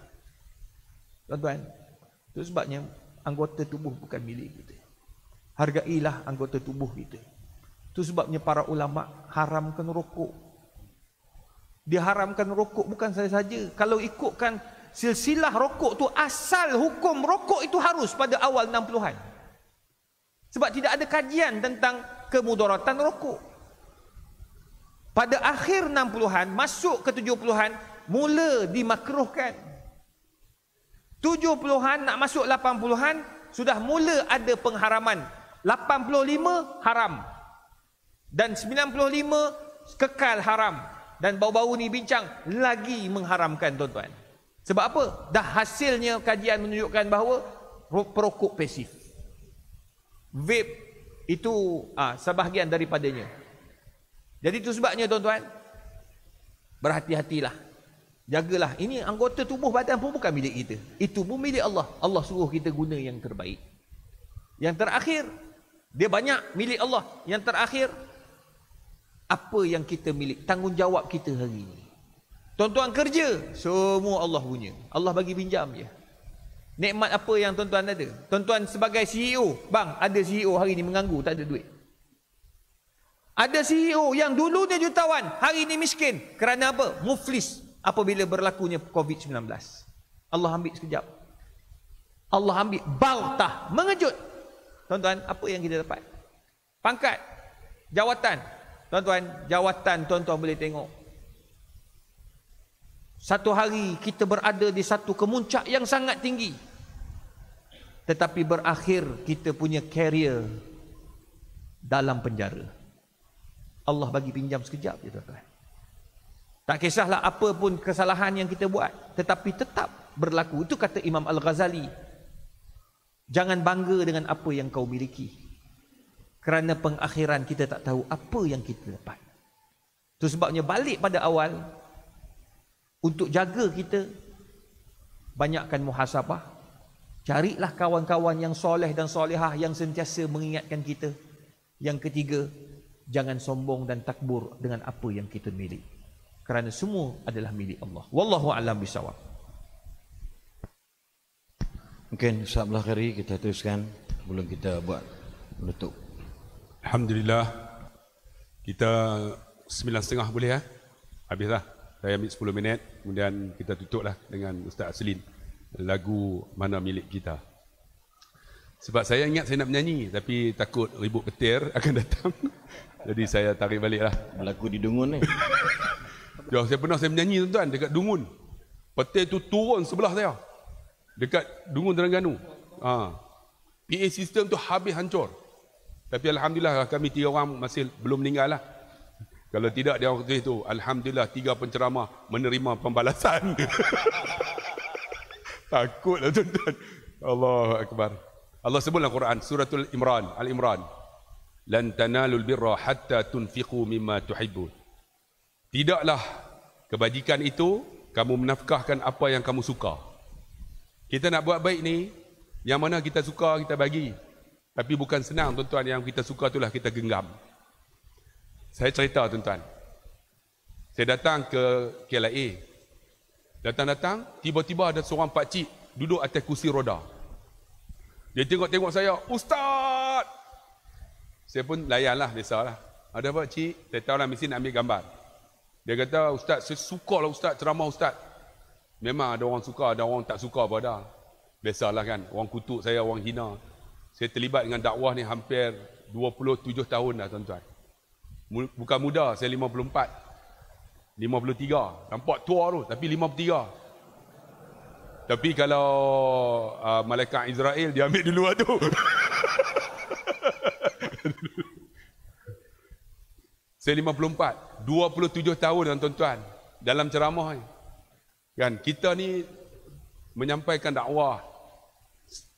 Tuan-tuan, itu sebabnya anggota tubuh bukan milik kita. Hargailah anggota tubuh kita. Itu sebabnya para ulama haramkan rokok. Dia haramkan rokok bukan saya saja. Kalau ikutkan silsilah rokok tu, asal hukum rokok itu harus pada awal 60-an. Sebab tidak ada kajian tentang kemudaratan rokok. Pada akhir 60-an, masuk ke 70-an, mula dimakruhkan. 70-an nak masuk 80-an, sudah mula ada pengharaman. 85 haram. Dan 95 kekal haram. Dan baru-baru ni bincang lagi mengharamkan tuan-tuan. Sebab apa? Dah hasilnya kajian menunjukkan bahawa perokok pasif, vape itu sebahagian daripadanya. Jadi itu sebabnya tuan-tuan, berhati-hatilah. Jagalah. Ini anggota tubuh badan pun bukan milik kita. Itu pun milik Allah. Allah suruh kita guna yang terbaik. Yang terakhir, dia banyak milik Allah. Yang terakhir, apa yang kita milik, tanggungjawab kita hari ini. Tuan-tuan kerja, semua Allah punya. Allah bagi pinjam je. Nikmat apa yang tuan-tuan ada? Tuan-tuan sebagai CEO, bang, ada CEO hari ini menganggur, tak ada duit. Ada CEO yang dulunya jutawan, hari ini miskin. Kerana apa? Muflis apabila berlakunya COVID-19. Allah ambil sekejap. Allah ambil baltah, mengejut. Tuan-tuan, apa yang kita dapat? Pangkat, jawatan. Tuan-tuan, jawatan tuan-tuan boleh tengok. Satu hari kita berada di satu kemuncak yang sangat tinggi. Tetapi berakhir kita punya career dalam penjara. Allah bagi pinjam sekejap je tuan-tuan. Tak kisahlah apa pun kesalahan yang kita buat, tetapi tetap berlaku. Itu kata Imam Al-Ghazali. Jangan bangga dengan apa yang kau miliki. Kerana pengakhiran kita tak tahu apa yang kita dapat. Itu sebabnya balik pada awal, untuk jaga kita, banyakkan muhasabah. Carilah kawan-kawan yang soleh dan solehah yang sentiasa mengingatkan kita. Yang ketiga, jangan sombong dan takbur dengan apa yang kita milik. Kerana semua adalah milik Allah. Wallahu a'lam bishawab. Mungkin sebelah kiri kita teruskan sebelum kita buat menutup. Alhamdulillah. Kita 9.30 boleh ya? Habislah. Saya ambil 10 minit. Kemudian kita tutuplah dengan Ustaz Aslin. Lagu Mana Milik Kita. Sebab saya ingat saya nak menyanyi, tapi takut ribut petir akan datang. Jadi saya tarik balik lah. Berlaku di Dungun ni. Saya pernah saya menyanyi tuan-tuan dekat Dungun. Petir tu turun sebelah saya. Dekat Dungun Terengganu. PA system tu habis hancur. Tapi Alhamdulillah kami 3 orang masih belum meninggal lah. Kalau tidak dia waktu itu, Alhamdulillah 3 penceramah menerima pembalasan. Takutlah tuan-tuan. Allahu Akbar. Allah sebut dalam Quran, suratul Imran, Al-Imran. Lan tanalul birra hatta tunfiqu mimma tuhibbun. Tidaklah kebajikan itu kamu menafkahkan apa yang kamu suka. Kita nak buat baik ni, yang mana kita suka kita bagi. Tapi bukan senang tuan-tuan, yang kita suka itulah kita genggam. Saya cerita tuan-tuan. Saya datang ke KLIA. Datang-datang, tiba-tiba ada seorang pakcik duduk atas kursi roda. Dia tengok-tengok saya, Ustaz! Saya pun layanlah, biasalah. Ada apa cik? Saya tahu lah mesti nak ambil gambar. Dia kata, Ustaz, saya suka lah Ustaz, ceramah Ustaz. Memang ada orang suka, ada orang tak suka apa dah. Biasalah kan, orang kutuk saya, orang hina. Saya terlibat dengan dakwah ni hampir 27 tahun dah tuan-tuan. Bukan muda, saya 54. 53. Nampak tua tu, tapi 53. Tapi kalau malaikat Israel, dia ambil dulu lah tu. Saya 54. 27 tahun tuan-tuan. Dalam ceramah ni. Kan, kita ni menyampaikan dakwah.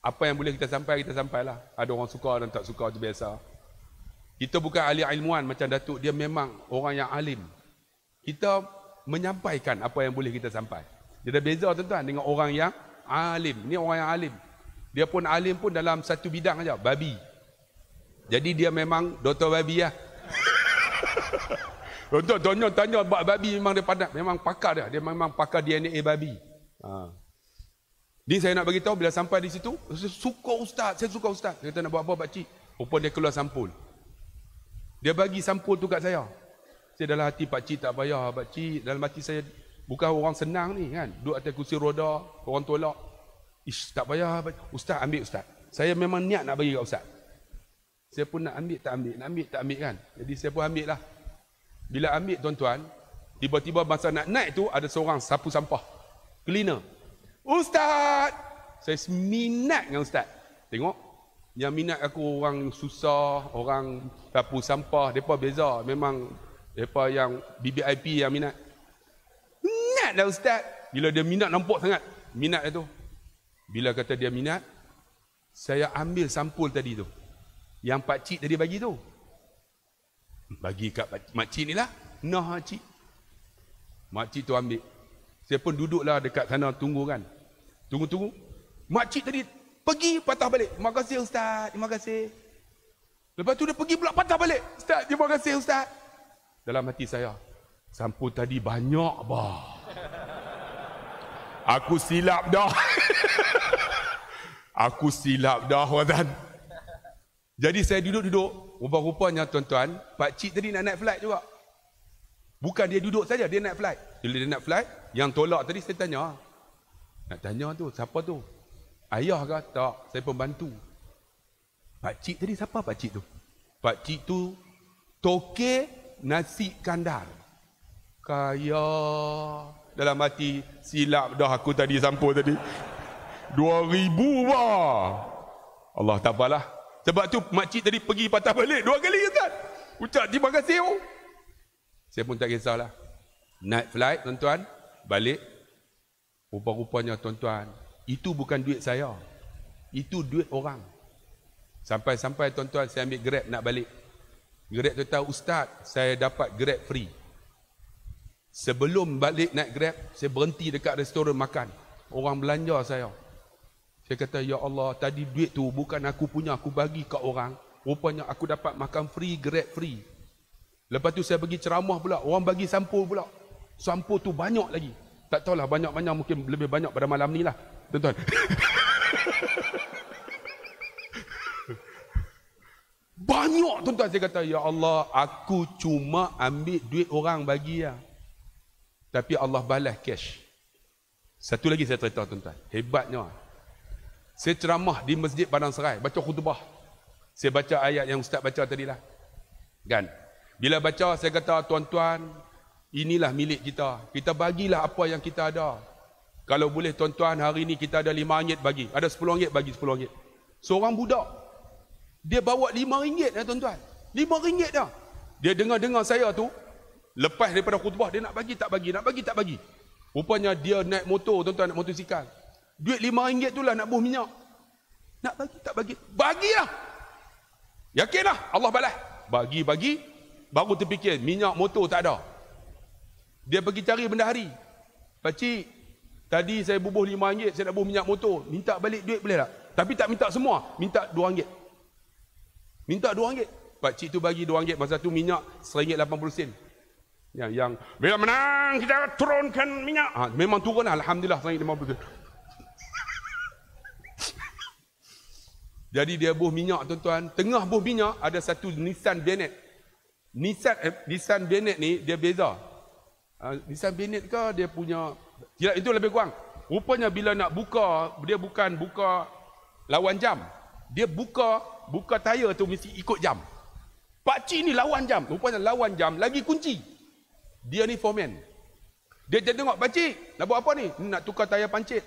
Apa yang boleh kita sampailah. Ada orang suka dan tak suka, itu biasa. Kita bukan ahli ilmuwan macam Datuk, dia memang orang yang alim. Kita menyampaikan apa yang boleh kita sampai. Dia dah beza tuan-tuan dengan orang yang alim. Ni orang yang alim. Dia pun alim pun dalam satu bidang aja, babi. Jadi dia memang doktor babi lah. Tuan-tuan tanya babi, memang dia pandai, memang pakar dia. Dia memang pakar DNA babi. Ni saya nak bagi tahu bila sampai di situ, saya suka ustaz. Saya kata nak buat apa pakcik? Rupanya dia keluar sampul. Dia bagi sampul tu kat saya. Saya dalam hati, pakcik tak payah pakcik. Dalam hati saya, bukan orang senang ni kan. Duduk atas kursi roda, orang tolak. Ish, tak payah ustaz, ambil ustaz. Saya memang niat nak bagi kat ustaz. Saya pun nak ambil, tak ambil kan. Jadi saya pun ambil lah. Bila ambil tuan-tuan, tiba-tiba masa nak naik tu, ada seorang sapu sampah. Cleaner. Ustaz! Saya minat dengan ustaz. Tengok. Yang minat aku orang susah, orang sapu sampah, mereka beza. Memang mereka yang BBIP yang minat. Minat lah ustaz. Bila dia minat, nampak sangat minat itu. Bila kata dia minat, saya ambil sampul tadi tu. Yang pakcik tadi bagi tu. Bagi kat makcik ni lah. Nah cik. Makcik tu ambil. Saya pun duduklah dekat sana tunggu kan. Tunggu. Makcik tadi pergi patah balik. Terima kasih ustaz. Terima kasih. Lepas tu dia pergi pula patah balik. Ustaz, terima kasih ustaz. Dalam hati saya, sampul tadi banyak bah. Aku silap dah. Aku silap dah Wazan. Jadi saya duduk. Rupa-rupanya tuan-tuan, pakcik tadi nak naik flight juga. Bukan dia duduk saja, dia naik flight. Bila dia naik flight, yang tolak tadi saya tanya. Nak tanya tu, siapa tu? Ayah ke? Tak, saya pembantu. Pakcik tadi siapa pakcik tu? Pakcik tu toke nasi kandar. Kaya. Dalam hati, silap dah aku tadi sampul tadi. 2,000 bah. Allah tak apalah. Sebab tu makcik tadi pergi patah balik 2 kali Ustaz. Ucap terima kasih. Saya pun tak kisahlah. Naik flight tuan-tuan, balik. Rupa-rupanya tuan-tuan, itu bukan duit saya. Itu duit orang. Sampai-sampai tuan-tuan saya ambil Grab nak balik. Grab tu tahu ustaz, saya dapat Grab free. Sebelum balik naik Grab, saya berhenti dekat restoran makan. Orang belanja saya. Saya kata, ya Allah, tadi duit tu bukan aku punya, aku bagi kat orang. Rupanya aku dapat makan free, Grab free. Lepas tu saya pergi ceramah pula, orang bagi sampul pula. Sampul tu banyak lagi. Tak tahulah banyak-banyak, mungkin lebih banyak pada malam ni lah, tuan-tuan. Banyak tuan-tuan. Saya kata, ya Allah, aku cuma ambil duit orang bagi ya. Tapi Allah balas cash. Satu lagi saya cerita tuan-tuan. Hebatnya. Saya ceramah di Masjid Padang Serai, baca khutbah. Saya baca ayat yang ustaz baca tadilah. Kan? Bila baca, saya kata, tuan-tuan, inilah milik kita. Kita bagilah apa yang kita ada. Kalau boleh tuan-tuan, hari ni kita ada RM5 bagi. Ada RM10 bagi RM10. Seorang budak, dia bawa RM5 dah tuan-tuan. RM5 dah. Dia dengar-dengar saya tu, lepas daripada khutbah, dia nak bagi tak bagi, nak bagi tak bagi. Rupanya dia naik motor tuan-tuan, naik motosikal. Duit RM5 tu lah nak buh minyak. Nak bagi tak bagi, bagilah. Yakinlah Allah balas. Bagi, baru terfikir minyak motor tak ada. Dia pergi cari benda hari. Pakcik, tadi saya bubuh RM5, saya nak bubuh minyak motor. Minta balik duit boleh tak? Tapi tak minta semua, minta RM2. Minta RM2. Pakcik tu bagi RM2. Masa tu minyak RM1.80. Yang bila menang kita turunkan minyak. Memang turun lah, alhamdulillah RM1.50. Jadi dia buh minyak tuan-tuan. Tengah buh minyak ada satu Nissan Bennett. Nissan Bennett ni dia beza. Nissan Bennett ke dia punya, itu lebih kurang Rupanya bila nak buka, dia bukan buka lawan jam. Dia buka tayar tu mesti ikut jam. Pakcik ni lawan jam. Rupanya lawan jam lagi kunci. Dia ni foreman. Dia jadi tengok, pakcik, nak buat apa ni? Nak tukar tayar pancit.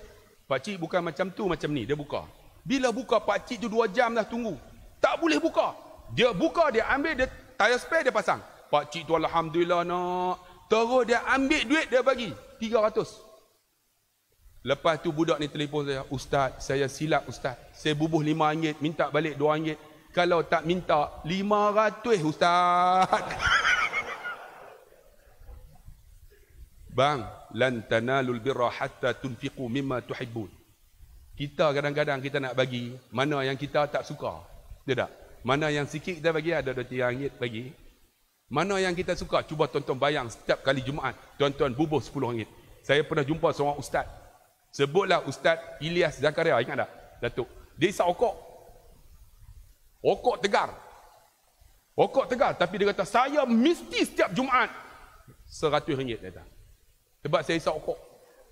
Pakcik bukan macam tu, macam ni. Dia buka. Bila buka, pakcik tu 2 jam dah tunggu. Tak boleh buka. Dia buka, dia ambil, dia tayar spare, dia pasang. Pakcik tu alhamdulillah nak. Terus dia ambil duit, dia bagi 300. Lepas tu budak ni telefon saya, Ustaz, saya silap Ustaz. Saya bubuh RM5, minta balik RM2. Kalau tak minta, 500 Ustaz. Bang, lan tanalul birra hatta tunfiqu mimma tuhibbun. Kita kadang-kadang kita nak bagi, mana yang kita tak suka. Tidak. Mana yang sikit kita bagi, ada RM2 bagi. Mana yang kita suka, cuba tonton bayang setiap kali Jumaat. Tuan-tuan bubuh RM10. Saya pernah jumpa seorang ustaz. Sebutlah Ustaz Ilyas Zakaria, ingat tak? Datuk. Dia isap okok. Okok tegar. Okok tegar. Tapi dia kata, saya mesti setiap Jumaat RM100 dia kata. Sebab saya isap okok.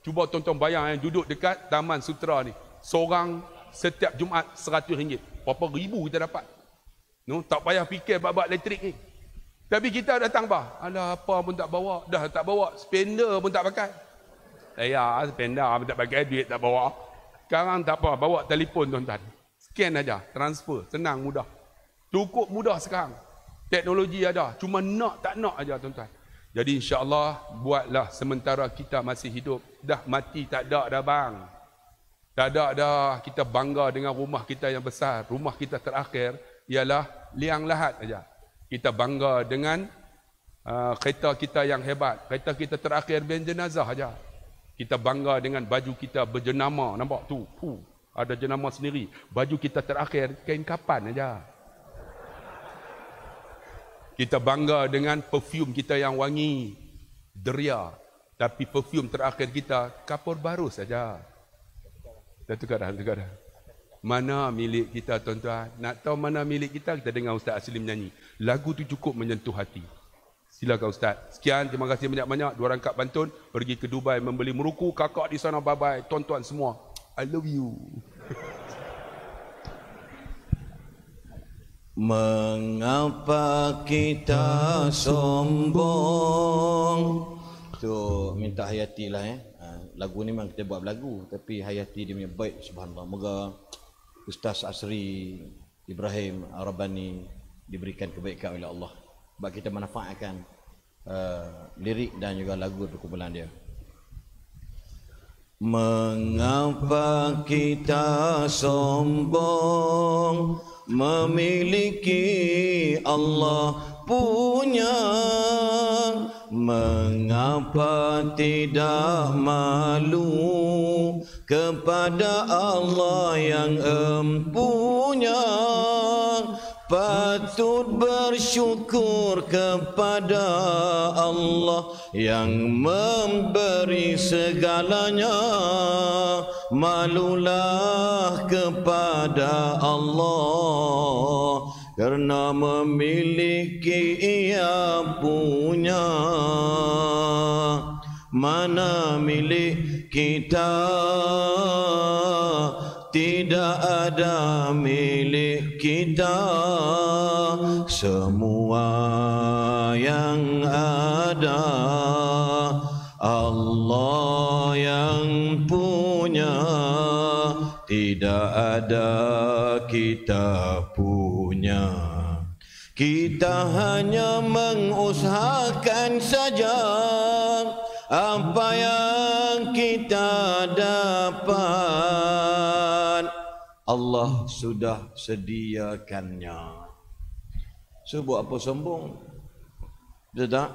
Cuba tonton bayang yang duduk dekat Taman Sutera ni. Seorang setiap Jumaat RM100. Berapa ribu kita dapat. No, tak payah fikir bab elektrik ni. Tapi kita datang bah. Alah, apa pun tak bawa. Dah tak bawa. Spender pun tak pakai. Saya spender pun tak pakai. Duit tak bawa. Sekarang tak apa. Bawa telefon tuan-tuan. Scan aja, transfer, senang, mudah. Cukup mudah sekarang. Teknologi ada, cuma nak tak nak aja tuan-tuan. Jadi insya-Allah buatlah sementara kita masih hidup. Dah mati tak ada dah bang. Tak ada dah. Kita bangga dengan rumah kita yang besar. Rumah kita terakhir ialah liang lahat aja. Kita bangga dengan kereta kita yang hebat. Kereta kita terakhir ben jenazah aja. Kita bangga dengan baju kita berjenama, nampak tu. Ada jenama sendiri. Baju kita terakhir kain kapan aja. Kita bangga dengan perfume kita yang wangi, deria. Tapi perfume terakhir kita kapur baru saja. Dah tukar dah. Mana milik kita tuan-tuan? Nak tahu mana milik kita? Kita dengar Ustaz Aslim nyanyi. Lagu tu cukup menyentuh hati. Silakan Ustaz. Sekian, terima kasih banyak-banyak. 2 rangkap pantun pergi ke Dubai membeli meruku. Kakak di sana bye-bye. Tuan-tuan semua, I love you. Mengapa kita sombong? Tu minta Hayati lah lagu ni memang kita buat lagu, tapi Hayati dia punya baik, subhanallah. Moga Ustaz Asri Ibrahim Arabani diberikan kebaikan oleh Allah. Sebab kita manfaatkan lirik dan juga lagu perkumpulan dia. Mengapa kita sombong memiliki Allah punya? Mengapa tidak malu kepada Allah yang empunya? Patut bersyukur kepada Allah yang memberi segalanya. Malulah kepada Allah kerana memiliki Ia punya. Mana milik kita? Tidak ada milik kita. Semua yang ada Allah yang punya. Tidak ada kita punya. Kita hanya mengusahakan saja apa yang kita dapat. Allah sudah sediakannya. So buat apa sombong? Betul tak?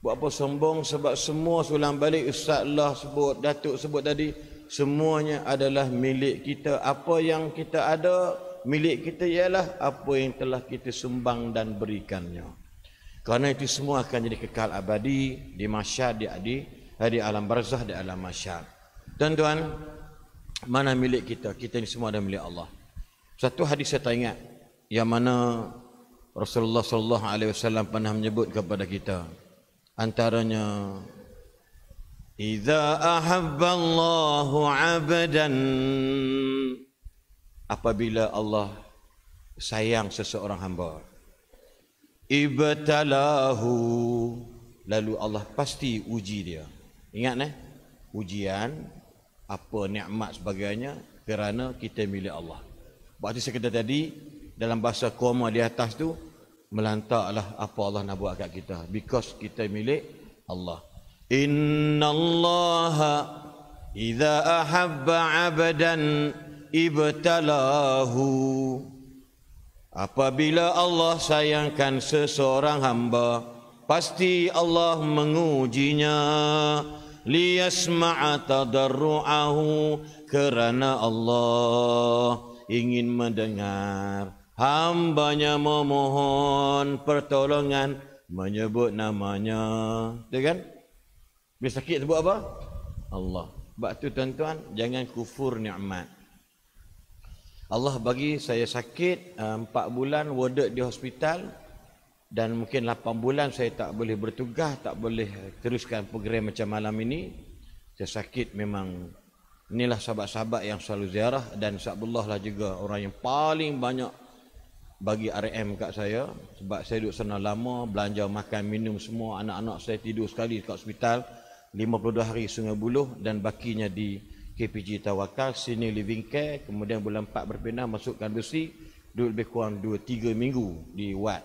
Buat apa sombong? Sebab semua sulang balik Ustaz lah sebut, Datuk sebut tadi, semuanya adalah milik kita. Apa yang kita ada milik kita ialah apa yang telah kita sumbang dan berikannya. Kerana itu semua akan jadi kekal abadi di mahsyar, di alam barzah, di alam mahsyar. Tuan-tuan, mana milik kita? Kita ini semua adalah milik Allah. Satu hadis saya tak ingat, yang mana Rasulullah sallallahu alaihi wasallam pernah menyebut kepada kita, antaranya Idza ahabballahu 'abdan, apabila Allah sayang seseorang hamba, ibtalahu, lalu Allah pasti uji dia. Ingat ujian apa nikmat sebagainya kerana kita milik Allah. Waktu saya kata tadi dalam bahasa koma di atas tu, melantaklah apa Allah nak buat kat kita, because kita milik Allah. Innallaha idza ahabba 'abdan ibtalahu, apabila Allah sayangkan seseorang hamba, pasti Allah mengujinya. Liyasma'a tadarru'ahu, kerana Allah ingin mendengar hambanya memohon pertolongan, menyebut namanya. Betul kan? Bila sakit sebut apa? Allah. Sebab tu tuan-tuan, jangan kufur nikmat. Allah bagi saya sakit 4 bulan warded di hospital, dan mungkin 8 bulan saya tak boleh bertugas, tak boleh teruskan program macam malam ini. Saya sakit memang. Inilah sahabat-sahabat yang selalu ziarah, dan insya-Allah lah juga orang yang paling banyak bagi RM kat saya, sebab saya duduk sana lama, belanja makan minum semua, anak-anak saya tidur sekali kat hospital 52 hari Sungai Buloh, dan bakinya di KPG Tawakal Senior Living Care. Kemudian bulan 4 berpindah masukkan besi, duduk lebih kurang 2-3 minggu di ward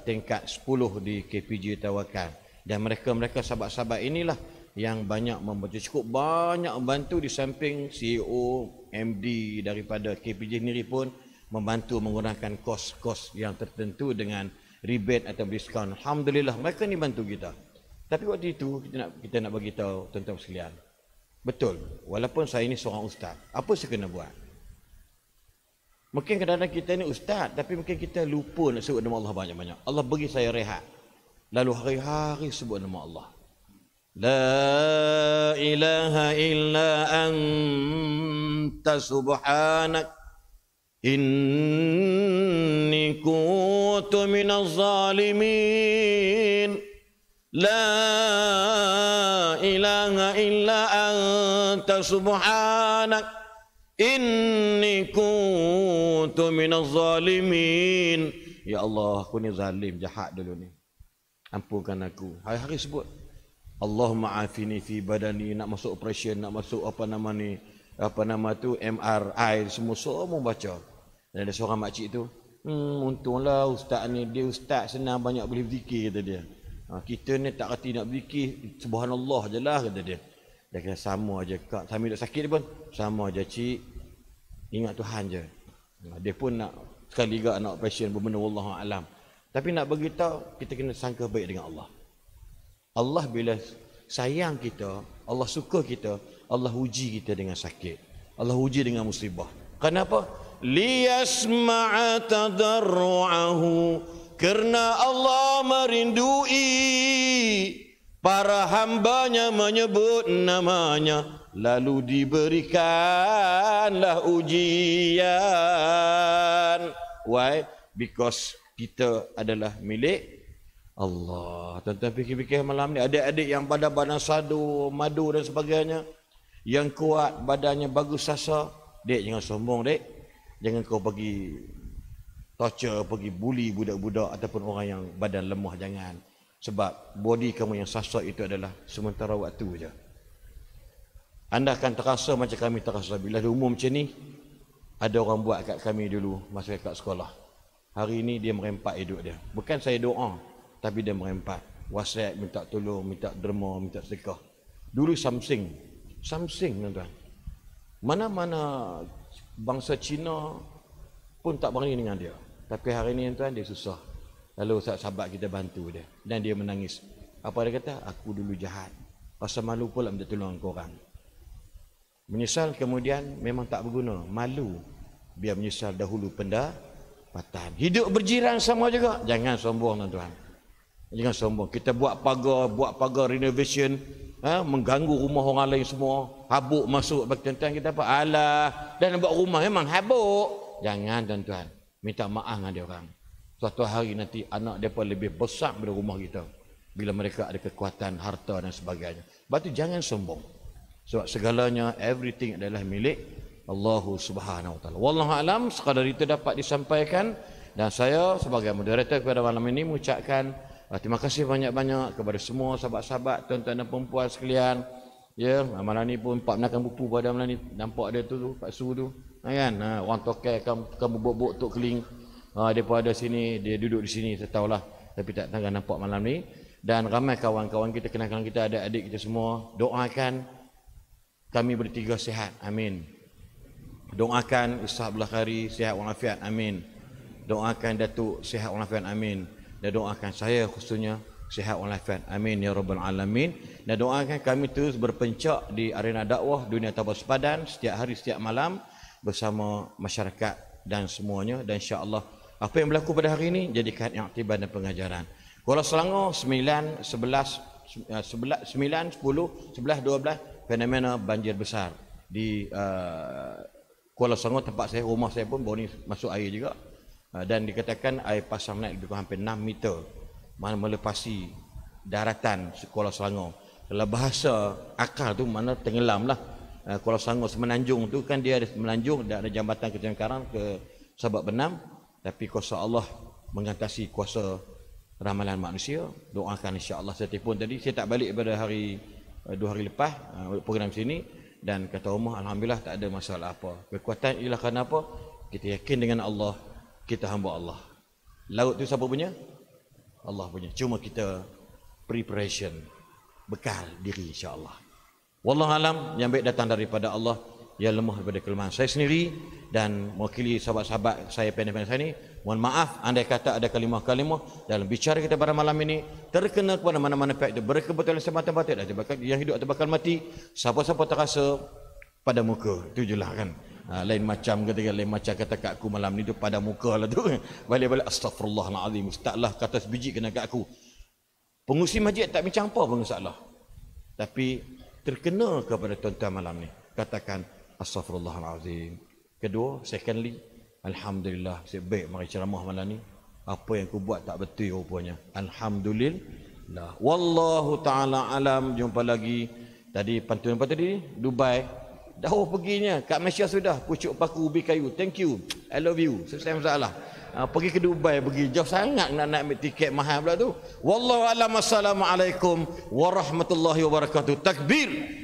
tingkat 10 di KPG Tawakal. Dan mereka sahabat-sahabat inilah yang banyak membantu, cukup banyak membantu, di samping CEO, MD daripada KPG sendiri pun membantu menggunakan kos-kos yang tertentu dengan rebate atau diskaun. Alhamdulillah mereka ni bantu kita. Tapi waktu itu kita nak bagi tahu tuan-tuan sekalian, betul, walaupun saya ni seorang ustaz, apa saya kena buat? Mungkin kadang-kadang kita ni ustaz, tapi mungkin kita lupa nak sebut nama Allah banyak-banyak. Allah bagi saya rehat, lalu hari-hari sebut nama Allah. La ilaha illa anta subhanak inni kuntu minaz zalimin. La ilaha illa anta subhanak inni kuntu minaz zalimin. Ya Allah, aku ni zalim, jahat dulu ni, ampunkan aku. Hari-hari sebut Allahumma afini fi badani, nak masuk operation, nak masuk apa nama tu MRI, semua baca. Dan ada seorang makcik tu, untunglah ustaz ni, dia ustaz senang banyak boleh berzikir, kata dia. Kita ni tak reti nak berzikir, subhanallah je lah, kata dia. Dia kata sama aja kak, sambil duk sakit pun sama aja cik, ingat Tuhan je. Dia pun nak sekali juga nak operation berbenda wallahu alam. Tapi nak beritahu, kita kena sangka baik dengan Allah. Allah bila sayang kita, Allah suka kita, Allah uji kita dengan sakit, Allah uji dengan musibah. Kenapa? Liyasma'a tadarru'ahu, kerana Allah merindui para hambanya menyebut namanya, lalu diberikanlah ujian. Why? Because kita adalah milik Allah. Tuan-tuan fikir-fikir malam ni, adik-adik yang badan-badan sadu, madu dan sebagainya, yang kuat, badannya bagus sasa, dek jangan sombong dek. Jangan kau pergi torture, pergi bully budak-budak ataupun orang yang badan lemah, jangan. Sebab body kamu yang sasa itu adalah sementara waktu je. Anda akan terasa macam kami terasa bila umum macam ni. Ada orang buat kat kami dulu masa kat sekolah. Hari ini dia merempat hidup dia. Bukan saya doa, tapi dia merempat. WhatsApp minta tolong, minta derma, minta sedekah. Dulu Samsung tuan-tuan. Mana-mana bangsa Cina pun tak berani dengan dia. Tapi hari ini tuan, dia susah. Lalu sahabat kita bantu dia, dan dia menangis. Apa dia kata? Aku dulu jahat, rasa malu pula minta tolong korang. Menyesal kemudian memang tak berguna. Malu, biar menyesal dahulu pendapatan. Hidup berjiran sama juga. Jangan sombong tuan-tuan. Jangan sombong. Kita buat pagar renovation, mengganggu rumah orang lain semua, habuk masuk. Tuan-tuan kita apa? Alah, dan buat rumah memang habuk. Jangan tuan-tuan, minta maaf dengan dia orang. Suatu hari nanti anak mereka lebih besar daripada rumah kita. bila mereka ada kekuatan, harta dan sebagainya. Sebab tu jangan sombong. Sebab segalanya, everything adalah milik Allah Subhanahu Wa Taala. Wallahu alam, sekadar itu dapat disampaikan, dan saya sebagai moderator pada malam ini mengucapkan terima kasih banyak-banyak kepada semua sahabat-sahabat, tuan-tuan dan perempuan sekalian. Ya, malam ni pun Pak menakan buku pada malam ni, nampak ada tu Pak Su tu. Kan? Orang tokai kamu bobok tok keling. Depa ada sini, dia duduk di sini, saya tahulah. Tapi tak tangga nampak malam ni. Dan ramai kawan-kawan kita, kenalan kita, adik-adik kita semua, doakan kami bertiga sihat. Amin. Doakan Ustaz Abdullah Khari sihat walafiat. Amin. Doakan Datuk sihat walafiat. Amin. Dan doakan saya khususnya sihat walafiat. Amin ya rabbal alamin. Dan doakan kami terus berpencak di arena dakwah Dunia Tanpa Sepadan setiap hari, setiap malam bersama masyarakat dan semuanya. Dan insya-Allah apa yang berlaku pada hari ini jadikan iktibar dan pengajaran. Kuala Selangor 9, 10, 11, 12 fenomena banjir besar di Kuala Selangor, tempat saya, rumah saya pun baru ni masuk air juga. Dan dikatakan air pasang naik lebih kurang hampir 6 meter melepasi daratan Kuala Selangor. Dalam bahasa akal tu mana tenggelam lah. Kuala Selangor semenanjung tu kan dia ada semenanjung dan ada jambatan ke Jangkarang ke Sabak Benam, tapi kuasa Allah mengatasi kuasa ramalan manusia. Doakan insya-Allah. Saya telefon tadi, saya tak balik pada hari 2 hari lepas program sini, dan kata rumah alhamdulillah tak ada masalah apa. Kekuatan ialah kerana apa? Kita yakin dengan Allah, kita hamba Allah. Laut tu siapa punya? Allah punya. Cuma kita preparation, bekal diri insya-Allah. Wallahu alam, yang baik datang daripada Allah, yang lemah daripada kelemahan saya sendiri dan mewakili sahabat-sahabat saya pendek-pendek saya ni. Mohon maaf andai kata ada kalimah-kalimah dalam bicara kita pada malam ini terkena kepada mana-mana pihak itu berkebetulan semata-mata dan yang hidup atau bakal mati, siapa-siapa terasa pada muka. Itu jelah kan. Lain macam ketika lain macam kata kat aku malam ni tu pada muka lah tu. Balik-balik astagfirullahalazim. Ustazlah kata sebiji kena kat aku. Pengurusi masjid tak bincang apa pun masalah. Tapi terkena kepada tuan-tuan malam ni. Katakan astagfirullahalazim. Kedua, secondly, alhamdulillah, saya baik mari ceramah malam ni. Apa yang aku buat tak betul rupanya. Alhamdulillah. Wallahu taala alam. Jumpa lagi. Tadi pantun apa tadi? Dubai. Dah perginya. Kat Malaysia sudah. Pucuk paku ubi kayu. Thank you. I love you. Selesai masalah. Pergi ke Dubai. Pergi jauh sangat nak ambil tiket mahal pula tu. Wallahu alam. Assalamualaikum warahmatullahi wabarakatuh. Takbir.